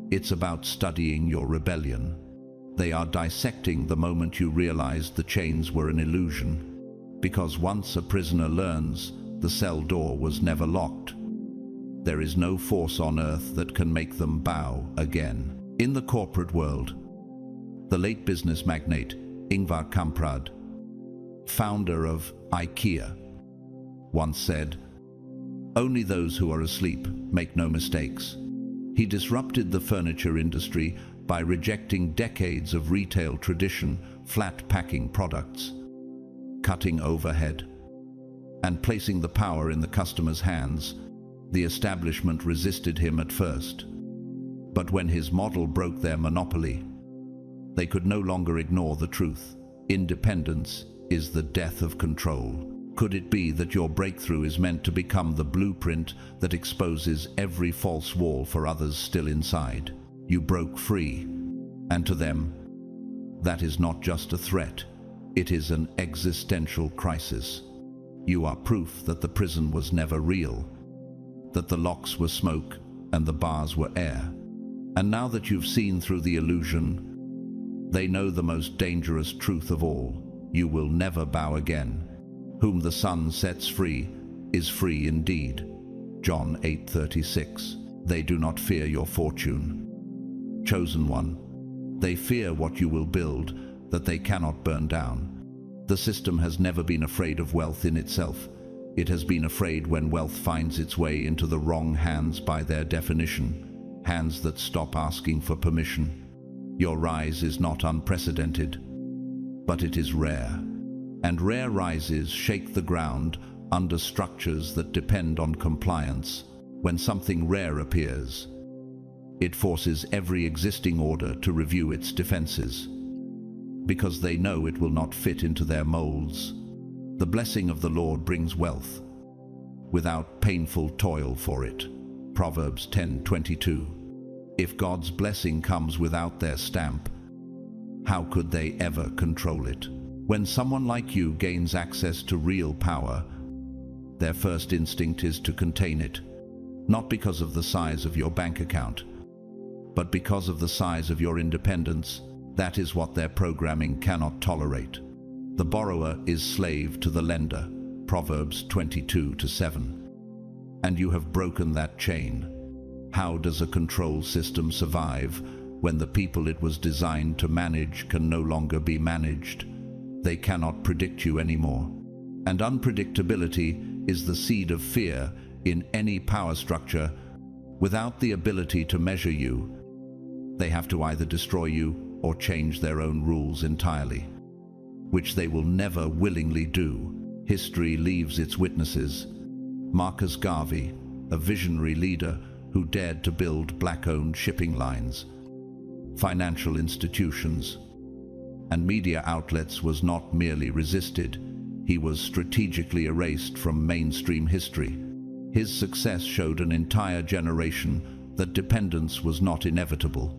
It's about studying your rebellion. They are dissecting the moment you realized the chains were an illusion. Because once a prisoner learns, the cell door was never locked. There is no force on earth that can make them bow again. In the corporate world, the late business magnate Ingvar Kamprad, founder of IKEA, once said, "Only those who are asleep make no mistakes." He disrupted the furniture industry by rejecting decades of retail tradition, flat packing products, cutting overhead, and placing the power in the customer's hands. The establishment resisted him at first, but when his model broke their monopoly, they could no longer ignore the truth. Independence is the death of control. Could it be that your breakthrough is meant to become the blueprint that exposes every false wall for others still inside? You broke free, and to them, that is not just a threat, it is an existential crisis. You are proof that the prison was never real, that the locks were smoke and the bars were air. And now that you've seen through the illusion, they know the most dangerous truth of all. You will never bow again. Whom the Son sets free is free indeed. John 8:36. They do not fear your fortune. Chosen one, they fear what you will build that they cannot burn down. The system has never been afraid of wealth in itself. It has been afraid when wealth finds its way into the wrong hands by their definition, hands that stop asking for permission. Your rise is not unprecedented, but it is rare. And rare rises shake the ground under structures that depend on compliance. When something rare appears, it forces every existing order to review its defenses, because they know it will not fit into their molds. The blessing of the Lord brings wealth, without painful toil for it. Proverbs 10:22. If God's blessing comes without their stamp, how could they ever control it? When someone like you gains access to real power, their first instinct is to contain it, not because of the size of your bank account, but because of the size of your independence. That is what their programming cannot tolerate. The borrower is slave to the lender. Proverbs 22:7. And you have broken that chain. How does a control system survive when the people it was designed to manage can no longer be managed? They cannot predict you anymore. And unpredictability is the seed of fear in any power structure. Without the ability to measure you, they have to either destroy you or change their own rules entirely, which they will never willingly do. History leaves its witnesses. Marcus Garvey, a visionary leader who dared to build black-owned shipping lines, financial institutions, and media outlets, was not merely resisted, he was strategically erased from mainstream history. His success showed an entire generation that dependence was not inevitable.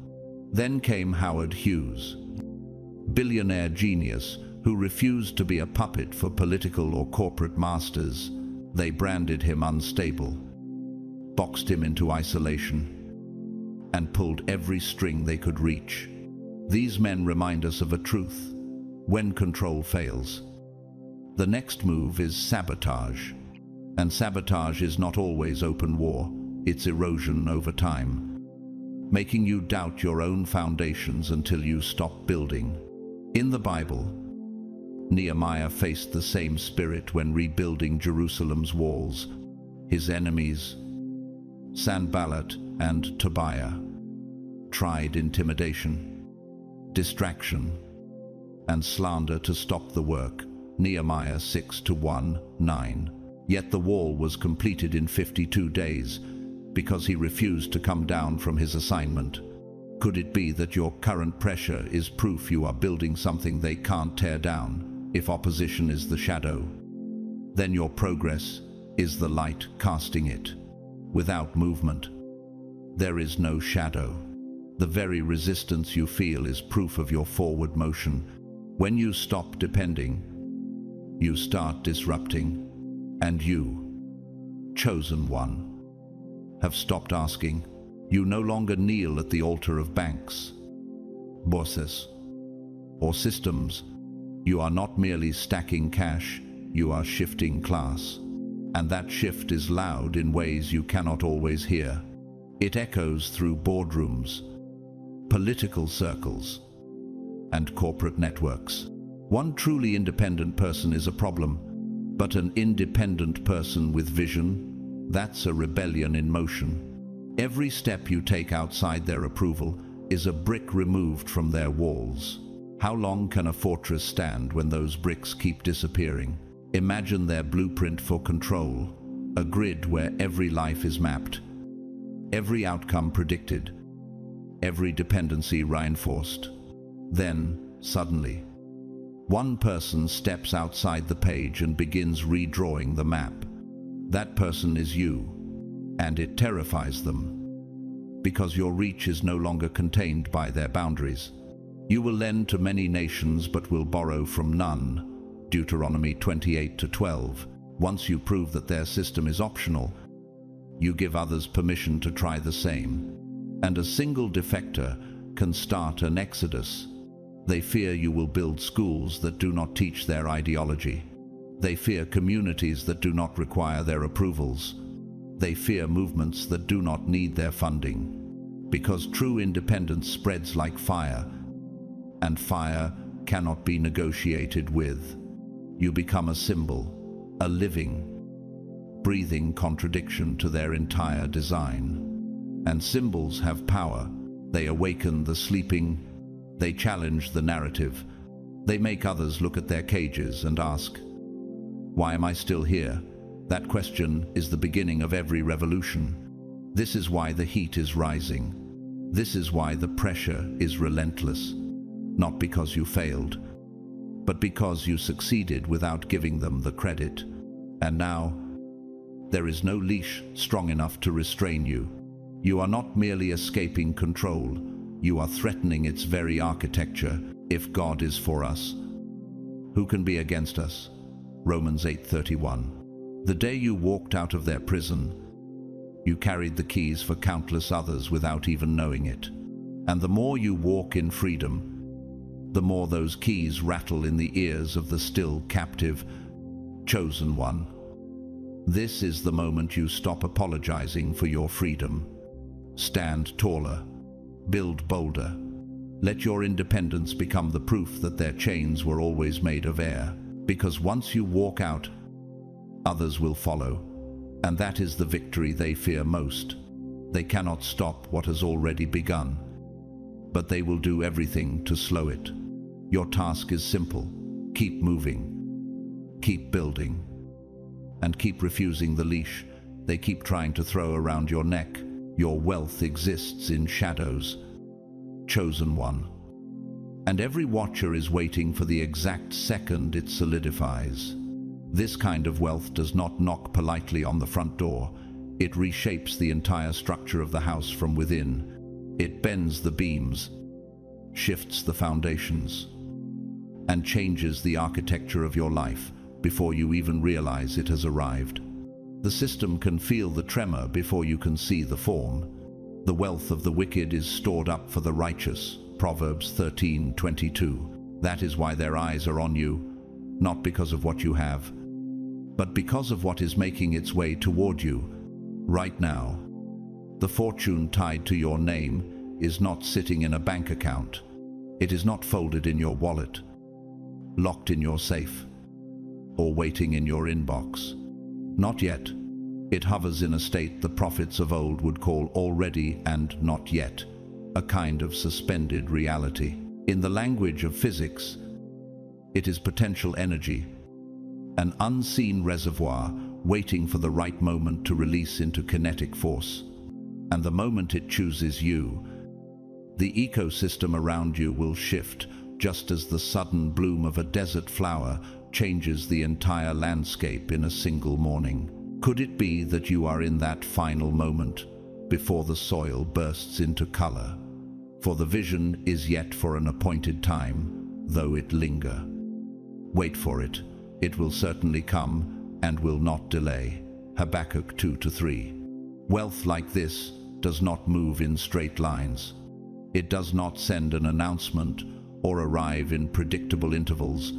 Then came Howard Hughes, billionaire genius who refused to be a puppet for political or corporate masters. They branded him unstable, boxed him into isolation, and pulled every string they could reach. These men remind us of a truth: when control fails, the next move is sabotage. And sabotage is not always open war, it's erosion over time, making you doubt your own foundations until you stop building. In the Bible, Nehemiah faced the same spirit when rebuilding Jerusalem's walls. His enemies, Sanballat and Tobiah, tried intimidation, distraction, and slander to stop the work. Nehemiah 6:1-9. Yet the wall was completed in 52 days because he refused to come down from his assignment. Could it be that your current pressure is proof you are building something they can't tear down? If opposition is the shadow, then your progress is the light casting it. Without movement, there is no shadow. The very resistance you feel is proof of your forward motion. When you stop depending, you start disrupting. And you, chosen one, have stopped asking. You no longer kneel at the altar of banks, bosses, or systems. You are not merely stacking cash, you are shifting class. And that shift is loud in ways you cannot always hear. It echoes through boardrooms, political circles, and corporate networks. One truly independent person is a problem, but an independent person with vision, that's a rebellion in motion. Every step you take outside their approval is a brick removed from their walls. How long can a fortress stand when those bricks keep disappearing? Imagine their blueprint for control, a grid where every life is mapped, every outcome predicted, every dependency reinforced. Then, suddenly, one person steps outside the page and begins redrawing the map. That person is you, and it terrifies them, because your reach is no longer contained by their boundaries. You will lend to many nations but will borrow from none. Deuteronomy 28:12. Once you prove that their system is optional, you give others permission to try the same. And a single defector can start an exodus. They fear you will build schools that do not teach their ideology. They fear communities that do not require their approvals. They fear movements that do not need their funding. Because true independence spreads like fire, and fire cannot be negotiated with. You become a symbol, a living, breathing contradiction to their entire design. And symbols have power. They awaken the sleeping. They challenge the narrative. They make others look at their cages and ask, "Why am I still here?" That question is the beginning of every revolution. This is why the heat is rising. This is why the pressure is relentless. Not because you failed, but because you succeeded without giving them the credit. And now, there is no leash strong enough to restrain you. You are not merely escaping control, you are threatening its very architecture. If God is for us, who can be against us? Romans 8:31. The day you walked out of their prison, you carried the keys for countless others without even knowing it. And the more you walk in freedom, the more those keys rattle in the ears of the still captive, chosen one. This is the moment you stop apologizing for your freedom. Stand taller, build bolder. Let your independence become the proof that their chains were always made of air. Because once you walk out, others will follow. And that is the victory they fear most. They cannot stop what has already begun, but they will do everything to slow it. Your task is simple. Keep moving, keep building, and keep refusing the leash they keep trying to throw around your neck. Your wealth exists in shadows, chosen one. And every watcher is waiting for the exact second it solidifies. This kind of wealth does not knock politely on the front door. It reshapes the entire structure of the house from within. It bends the beams, shifts the foundations, and changes the architecture of your life before you even realize it has arrived. The system can feel the tremor before you can see the form. The wealth of the wicked is stored up for the righteous. Proverbs 13:22. That is why their eyes are on you, not because of what you have, but because of what is making its way toward you right now. The fortune tied to your name is not sitting in a bank account. It is not folded in your wallet, locked in your safe, or waiting in your inbox. Not yet. It hovers in a state the prophets of old would call already and not yet, a kind of suspended reality. In the language of physics, it is potential energy, an unseen reservoir waiting for the right moment to release into kinetic force. And the moment it chooses you, the ecosystem around you will shift, just as the sudden bloom of a desert flower changes the entire landscape in a single morning. Could it be that you are in that final moment, before the soil bursts into color? For the vision is yet for an appointed time, though it linger. Wait for it. It will certainly come and will not delay. Habakkuk 2-3. Wealth like this does not move in straight lines. It does not send an announcement or arrive in predictable intervals.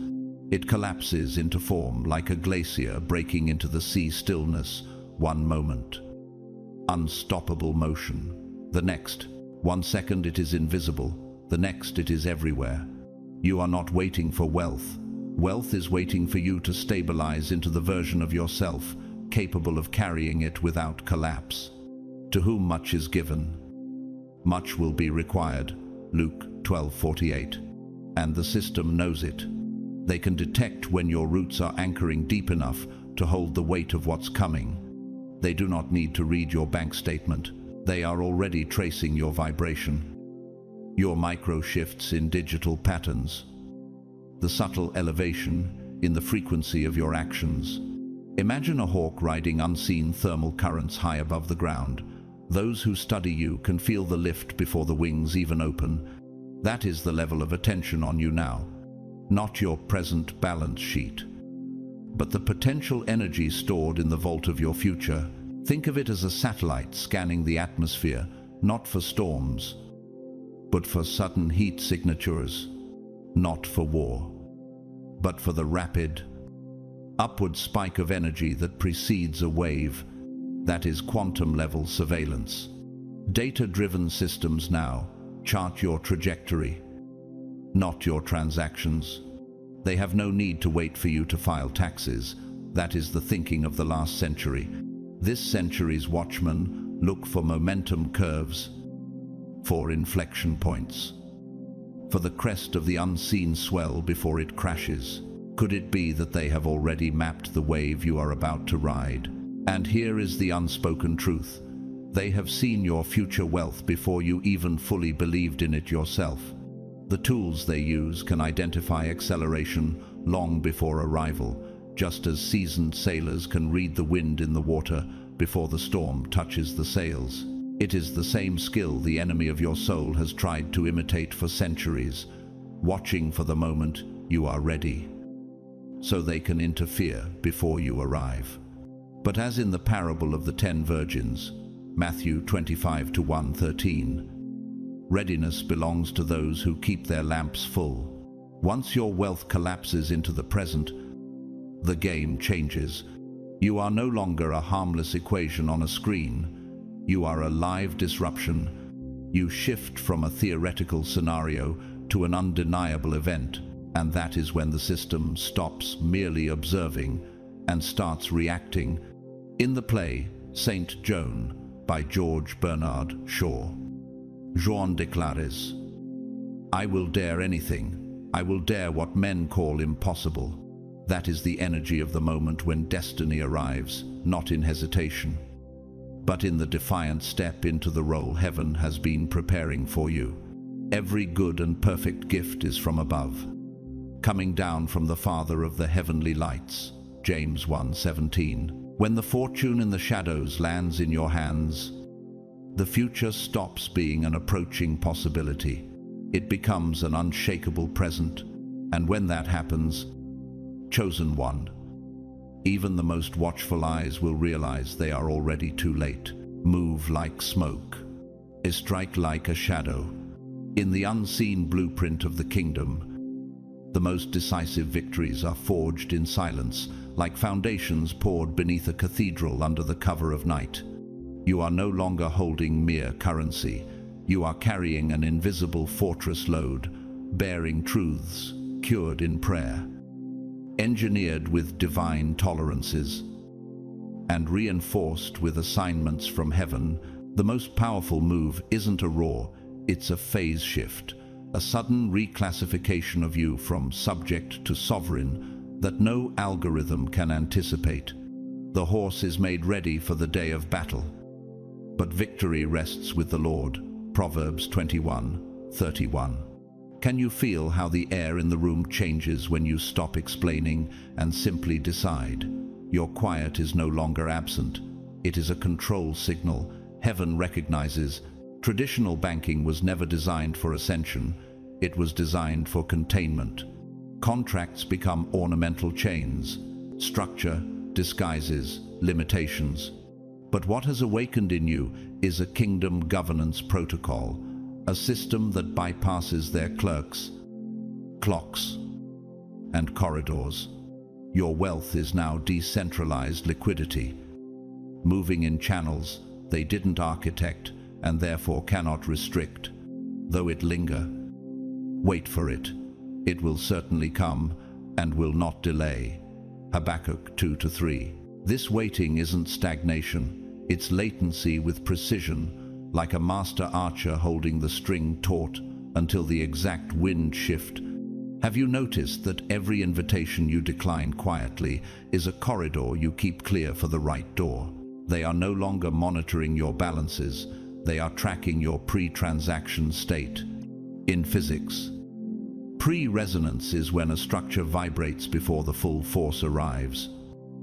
It collapses into form like a glacier breaking into the sea stillness. One moment, unstoppable motion. The next, 1 second it is invisible. The next it is everywhere. You are not waiting for wealth. Wealth is waiting for you to stabilize into the version of yourself capable of carrying it without collapse. To whom much is given, much will be required. Luke 12:48. And the system knows it. They can detect when your roots are anchoring deep enough to hold the weight of what's coming. They do not need to read your bank statement. They are already tracing your vibration, your micro shifts in digital patterns, the subtle elevation in the frequency of your actions. Imagine a hawk riding unseen thermal currents high above the ground. Those who study you can feel the lift before the wings even open. That is the level of attention on you now. Not your present balance sheet, but the potential energy stored in the vault of your future. Think of it as a satellite scanning the atmosphere, not for storms, but for sudden heat signatures, not for war, but for the rapid, upward spike of energy that precedes a wave. That is quantum-level surveillance. Data-driven systems now chart your trajectory, not your transactions. They have no need to wait for you to file taxes. That is the thinking of the last century. This century's watchmen look for momentum curves, for inflection points, for the crest of the unseen swell before it crashes. Could it be that they have already mapped the wave you are about to ride? And here is the unspoken truth. They have seen your future wealth before you even fully believed in it yourself. The tools they use can identify acceleration long before arrival, just as seasoned sailors can read the wind in the water before the storm touches the sails. It is the same skill the enemy of your soul has tried to imitate for centuries, watching for the moment you are ready, so they can interfere before you arrive. But as in the parable of the 10 virgins, Matthew 25:1-13, readiness belongs to those who keep their lamps full. Once your wealth collapses into the present, the game changes. You are no longer a harmless equation on a screen. You are a live disruption. You shift from a theoretical scenario to an undeniable event, and that is when the system stops merely observing and starts reacting. In the play Saint Joan by George Bernard Shaw, Joan declares, "I will dare anything. I will dare what men call impossible." That is the energy of the moment when destiny arrives, not in hesitation, but in the defiant step into the role heaven has been preparing for you. Every good and perfect gift is from above, coming down from the Father of the heavenly lights, James 1:17. When the fortune in the shadows lands in your hands, the future stops being an approaching possibility. It becomes an unshakable present, and when that happens, chosen one, even the most watchful eyes will realize they are already too late. Move like smoke, strike like a shadow. In the unseen blueprint of the kingdom, the most decisive victories are forged in silence, like foundations poured beneath a cathedral under the cover of night. You are no longer holding mere currency. You are carrying an invisible fortress load, bearing truths cured in prayer, engineered with divine tolerances, and reinforced with assignments from heaven. The most powerful move isn't a roar, it's a phase shift, a sudden reclassification of you from subject to sovereign that no algorithm can anticipate. The horse is made ready for the day of battle, but victory rests with the Lord. Proverbs 21:31. Can you feel how the air in the room changes when you stop explaining and simply decide? Your quiet is no longer absent. It is a control signal. Heaven recognizes traditional banking was never designed for ascension. It was designed for containment. Contracts become ornamental chains. Structure disguises limitations. But what has awakened in you is a kingdom governance protocol, a system that bypasses their clerks, clocks, and corridors. Your wealth is now decentralized liquidity, moving in channels they didn't architect and therefore cannot restrict. Though it linger, wait for it. It will certainly come and will not delay. Habakkuk 2-3. This waiting isn't stagnation, it's latency with precision, like a master archer holding the string taut until the exact wind shift. Have you noticed that every invitation you decline quietly is a corridor you keep clear for the right door? They are no longer monitoring your balances, they are tracking your pre-transaction state. In physics, pre-resonance is when a structure vibrates before the full force arrives.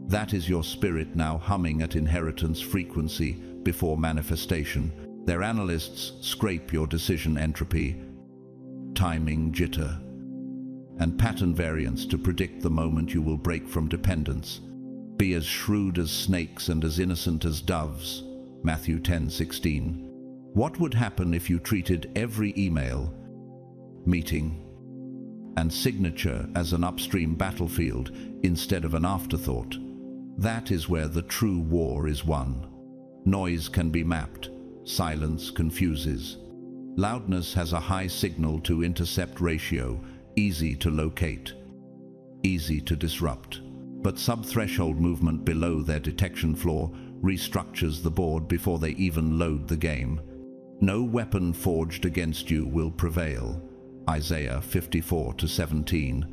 That is your spirit now humming at inheritance frequency before manifestation. Their analysts scrape your decision entropy, timing jitter, and pattern variance to predict the moment you will break from dependence. Be as shrewd as snakes and as innocent as doves. Matthew 10:16. What would happen if you treated every email, meeting, and signature as an upstream battlefield instead of an afterthought? That is where the true war is won. Noise can be mapped. Silence confuses. Loudness has a high signal-to-intercept ratio, easy to locate, easy to disrupt. But sub-threshold movement below their detection floor restructures the board before they even load the game. No weapon forged against you will prevail. Isaiah 54:17.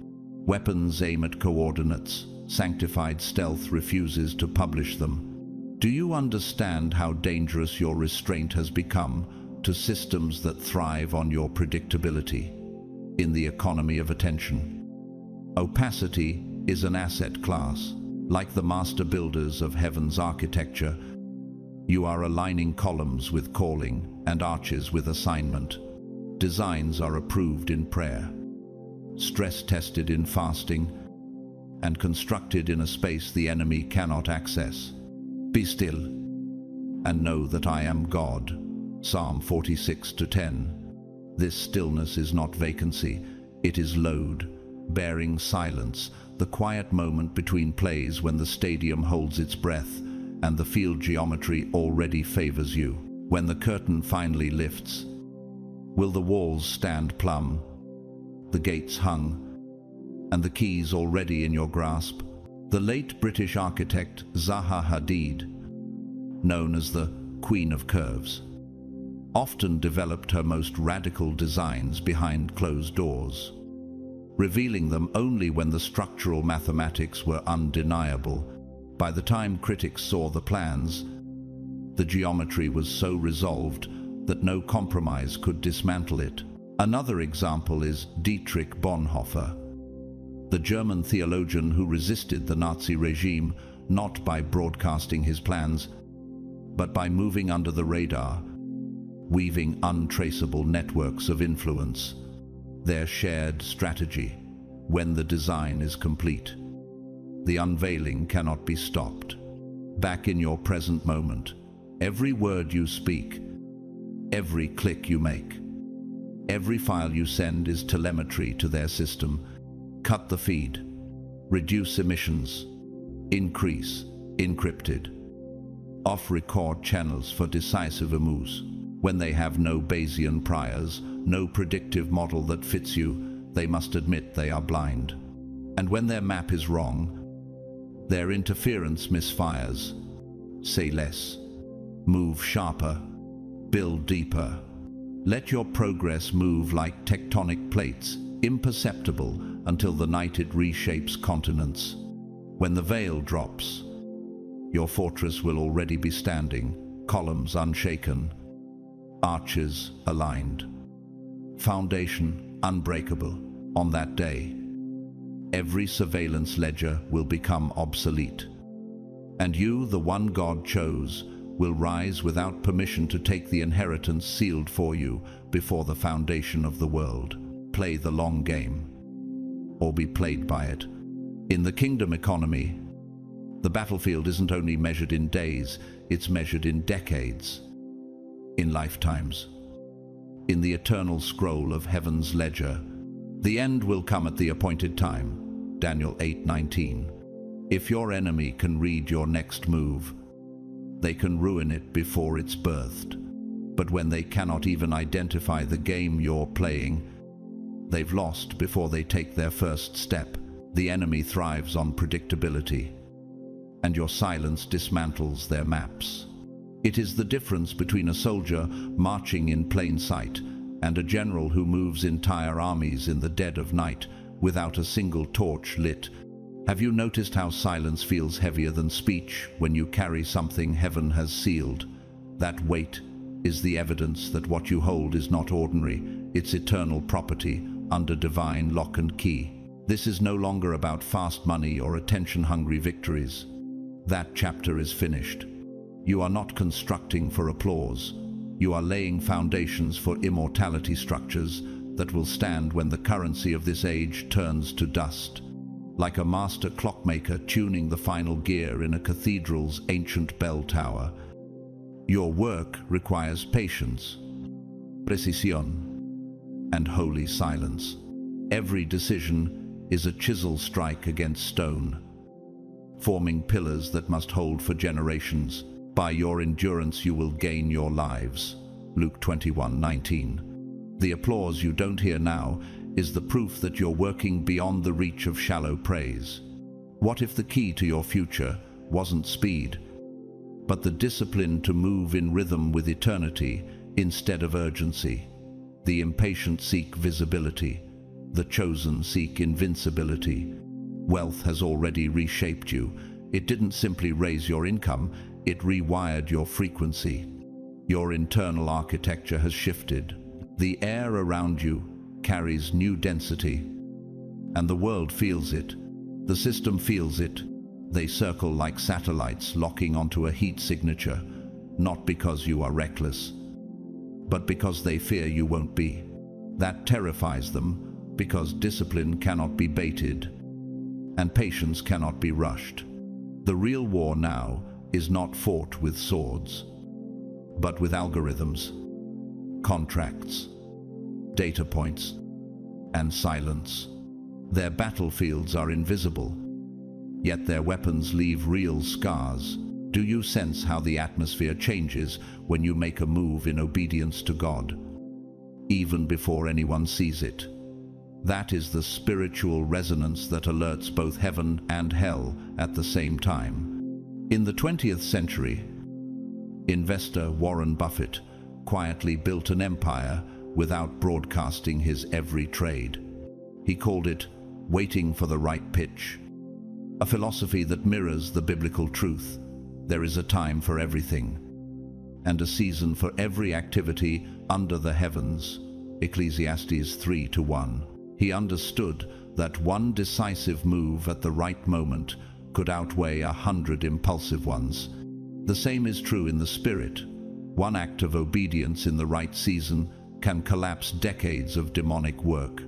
Weapons aim at coordinates. Sanctified stealth refuses to publish them. Do you understand how dangerous your restraint has become to systems that thrive on your predictability? In the economy of attention, opacity is an asset class. Like the master builders of heaven's architecture, you are aligning columns with calling and arches with assignment. Designs are approved in prayer, stress-tested in fasting, and constructed in a space the enemy cannot access. Be still and know that I am God. Psalm 46:10. This stillness is not vacancy, it is load, bearing silence, the quiet moment between plays when the stadium holds its breath and the field geometry already favors you. When the curtain finally lifts, will the walls stand plumb, the gates hung, and the keys already in your grasp? The late British architect Zaha Hadid, known as the Queen of Curves, often developed her most radical designs behind closed doors, revealing them only when the structural mathematics were undeniable. By the time critics saw the plans, the geometry was so resolved that no compromise could dismantle it. Another example is Dietrich Bonhoeffer, the German theologian who resisted the Nazi regime not by broadcasting his plans, but by moving under the radar, weaving untraceable networks of influence. Their shared strategy. When the design is complete, the unveiling cannot be stopped. Back in your present moment, every word you speak, every click you make, every file you send is telemetry to their system. Cut the feed, reduce emissions, increase encrypted, off-record channels for decisive moves. When they have no Bayesian priors, no predictive model that fits you, they must admit they are blind. And when their map is wrong, their interference misfires. Say less, move sharper, build deeper. Let your progress move like tectonic plates, imperceptible until the night it reshapes continents. When the veil drops, your fortress will already be standing, columns unshaken, arches aligned, foundation unbreakable. On that day, every surveillance ledger will become obsolete, and you, the one God chose, will rise without permission to take the inheritance sealed for you before the foundation of the world. Play the long game, or be played by it. In the kingdom economy, the battlefield isn't only measured in days, it's measured in decades, in lifetimes. In the eternal scroll of heaven's ledger, the end will come at the appointed time. Daniel 8:19. If your enemy can read your next move, they can ruin it before it's birthed. But when they cannot even identify the game you're playing, they've lost before they take their first step. The enemy thrives on predictability, and your silence dismantles their maps. It is the difference between a soldier marching in plain sight and a general who moves entire armies in the dead of night without a single torch lit. Have you noticed how silence feels heavier than speech when you carry something heaven has sealed? That weight is the evidence that what you hold is not ordinary, it's eternal property under divine lock and key. This is no longer about fast money or attention-hungry victories. That chapter is finished. You are not constructing for applause. You are laying foundations for immortality structures that will stand when the currency of this age turns to dust. Like a master clockmaker tuning the final gear in a cathedral's ancient bell tower, your work requires patience, precisión, and holy silence. Every decision is a chisel strike against stone, forming pillars that must hold for generations. By your endurance you will gain your lives. Luke 21:19. The applause you don't hear now is the proof that you're working beyond the reach of shallow praise. What if the key to your future wasn't speed, but the discipline to move in rhythm with eternity instead of urgency? The impatient seek visibility. The chosen seek invincibility. Wealth has already reshaped you. It didn't simply raise your income, it rewired your frequency. Your internal architecture has shifted. The air around you carries new density, and the world feels it. The system feels it. They circle like satellites, locking onto a heat signature, not because you are reckless, but because they fear you won't be. That terrifies them, because discipline cannot be baited, and patience cannot be rushed. The real war now is not fought with swords, but with algorithms, contracts, data points, and silence. Their battlefields are invisible, yet their weapons leave real scars. Do you sense how the atmosphere changes when you make a move in obedience to God, even before anyone sees it? That is the spiritual resonance that alerts both heaven and hell at the same time. In the 20th century, investor Warren Buffett quietly built an empire without broadcasting his every trade. He called it waiting for the right pitch, a philosophy that mirrors the biblical truth. There is a time for everything, and a season for every activity under the heavens. Ecclesiastes 3:1. He understood that one decisive move at the right moment could outweigh 100 impulsive ones. The same is true in the spirit. One act of obedience in the right season can collapse decades of demonic work.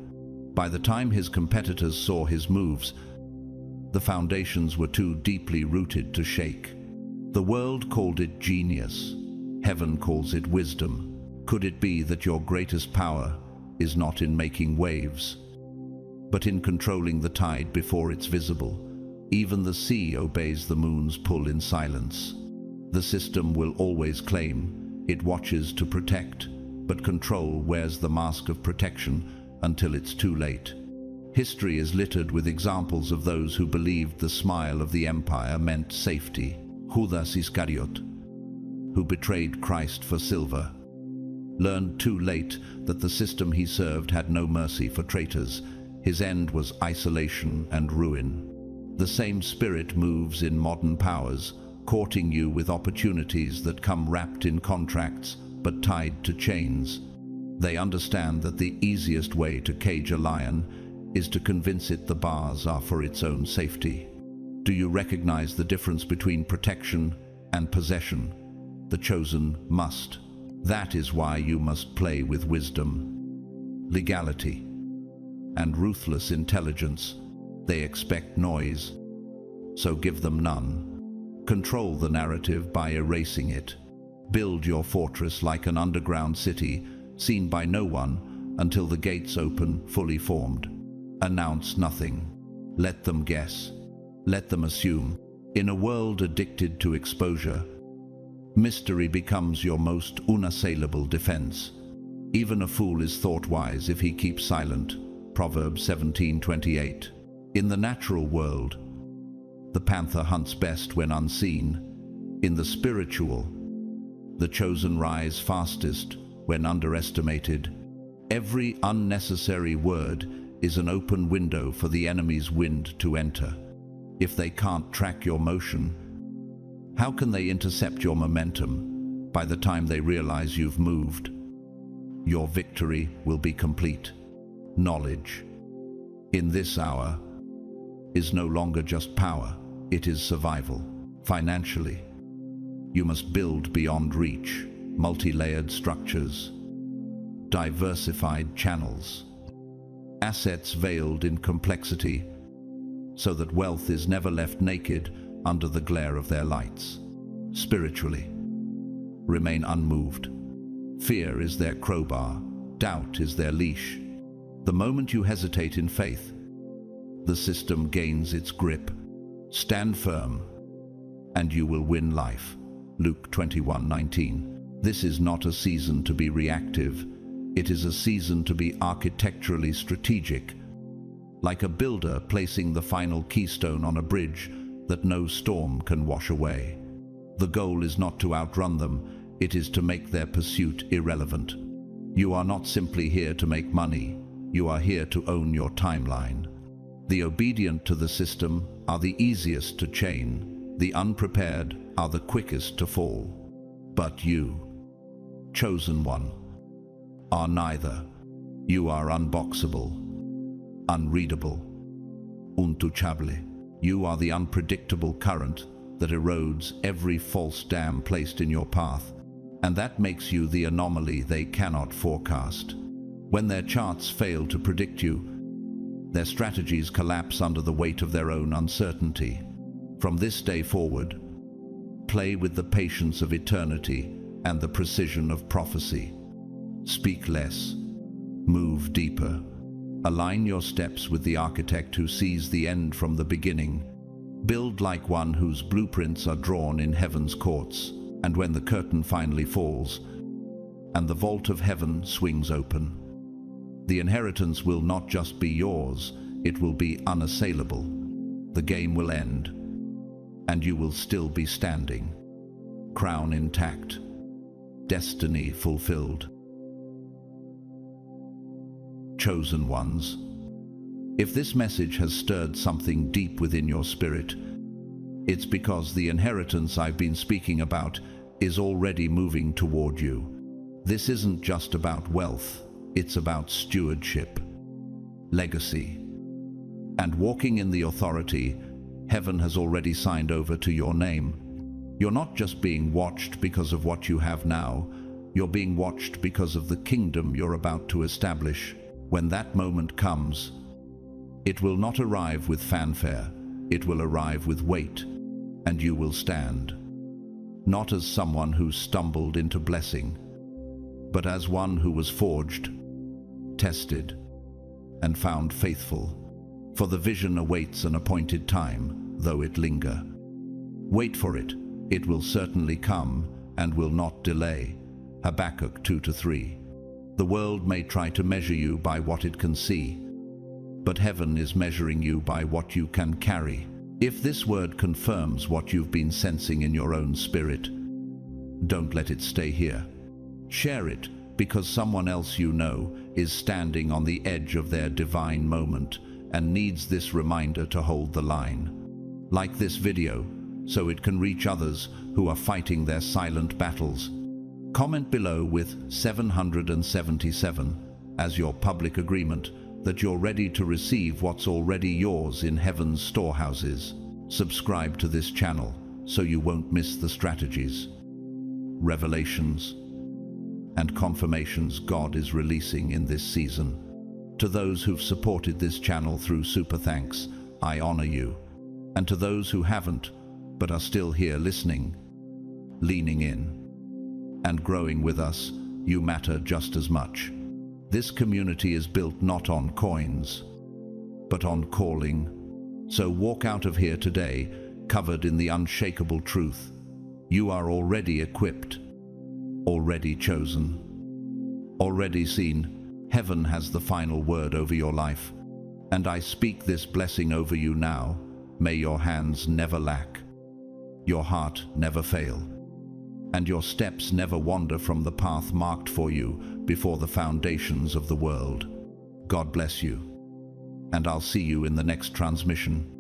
By the time his competitors saw his moves, the foundations were too deeply rooted to shake. The world called it genius. Heaven calls it wisdom. Could it be that your greatest power is not in making waves, but in controlling the tide before it's visible? Even the sea obeys the moon's pull in silence. The system will always claim it watches to protect, but control wears the mask of protection until it's too late. History is littered with examples of those who believed the smile of the empire meant safety. Judas Iscariot, who betrayed Christ for silver, learned too late that the system he served had no mercy for traitors. His end was isolation and ruin. The same spirit moves in modern powers, courting you with opportunities that come wrapped in contracts but tied to chains. They understand that the easiest way to cage a lion is to convince it the bars are for its own safety. Do you recognize the difference between protection and possession? The chosen must. That is why you must play with wisdom, legality, and ruthless intelligence. They expect noise, so give them none. Control the narrative by erasing it. Build your fortress like an underground city, seen by no one until the gates open fully formed. Announce nothing. Let them guess. Let them assume. In a world addicted to exposure, mystery becomes your most unassailable defense. Even a fool is thought wise if he keeps silent. Proverbs 17:28. In the natural world, the panther hunts best when unseen. In the spiritual, the chosen rise fastest when underestimated. Every unnecessary word is an open window for the enemy's wind to enter. If they can't track your motion, how can they intercept your momentum? By the time they realize you've moved, your victory will be complete. Knowledge, in this hour, is no longer just power, it is survival. Financially, you must build beyond reach, multi-layered structures, diversified channels, assets veiled in complexity, so that wealth is never left naked under the glare of their lights. Spiritually, remain unmoved. Fear is their crowbar, doubt is their leash. The moment you hesitate in faith, the system gains its grip. Stand firm, and you will win life. Luke 21:19. This is not a season to be reactive. It is a season to be architecturally strategic, like a builder placing the final keystone on a bridge that no storm can wash away. The goal is not to outrun them, it is to make their pursuit irrelevant. You are not simply here to make money, You are here to own your timeline. The obedient to the system are the easiest to chain. The unprepared are the quickest to fall. But you, chosen one, are neither. You are unboxable, unreadable, untouchable. You are the unpredictable current that erodes every false dam placed in your path, and that makes you the anomaly they cannot forecast. When their charts fail to predict you, their strategies collapse under the weight of their own uncertainty. From this day forward, play with the patience of eternity and the precision of prophecy. Speak less, move deeper. Align your steps with the architect who sees the end from the beginning. Build like one whose blueprints are drawn in heaven's courts, and when the curtain finally falls and the vault of heaven swings open, the inheritance will not just be yours, it will be unassailable. The game will end, and you will still be standing, crown intact, destiny fulfilled. Chosen ones, if this message has stirred something deep within your spirit, it's because the inheritance I've been speaking about is already moving toward you. This isn't just about wealth, it's about stewardship, legacy, and walking in the authority heaven has already signed over to your name. You're not just being watched because of what you have now, you're being watched because of the kingdom you're about to establish. When that moment comes, it will not arrive with fanfare, it will arrive with weight, and you will stand, not as someone who stumbled into blessing, but as one who was forged, tested, and found faithful. For the vision awaits an appointed time, though it linger. Wait for it, it will certainly come, and will not delay. Habakkuk 2-3. The world may try to measure you by what it can see, but heaven is measuring you by what you can carry. If this word confirms what you've been sensing in your own spirit, don't let it stay here. Share it, because someone else you know is standing on the edge of their divine moment and needs this reminder to hold the line. Like this video, so it can reach others who are fighting their silent battles. Comment below with 777 as your public agreement that you're ready to receive what's already yours in heaven's storehouses. Subscribe to this channel so you won't miss the strategies, revelations, and confirmations God is releasing in this season. To those who've supported this channel through Super Thanks, I honor you. And to those who haven't, but are still here listening, leaning in, and growing with us, you matter just as much. This community is built not on coins, but on calling. So walk out of here today, covered in the unshakable truth. You are already equipped, already chosen, already seen. Heaven has the final word over your life, and I speak this blessing over you now. May your hands never lack, your heart never fail, and your steps never wander from the path marked for you before the foundations of the world. God bless you, and I'll see you in the next transmission.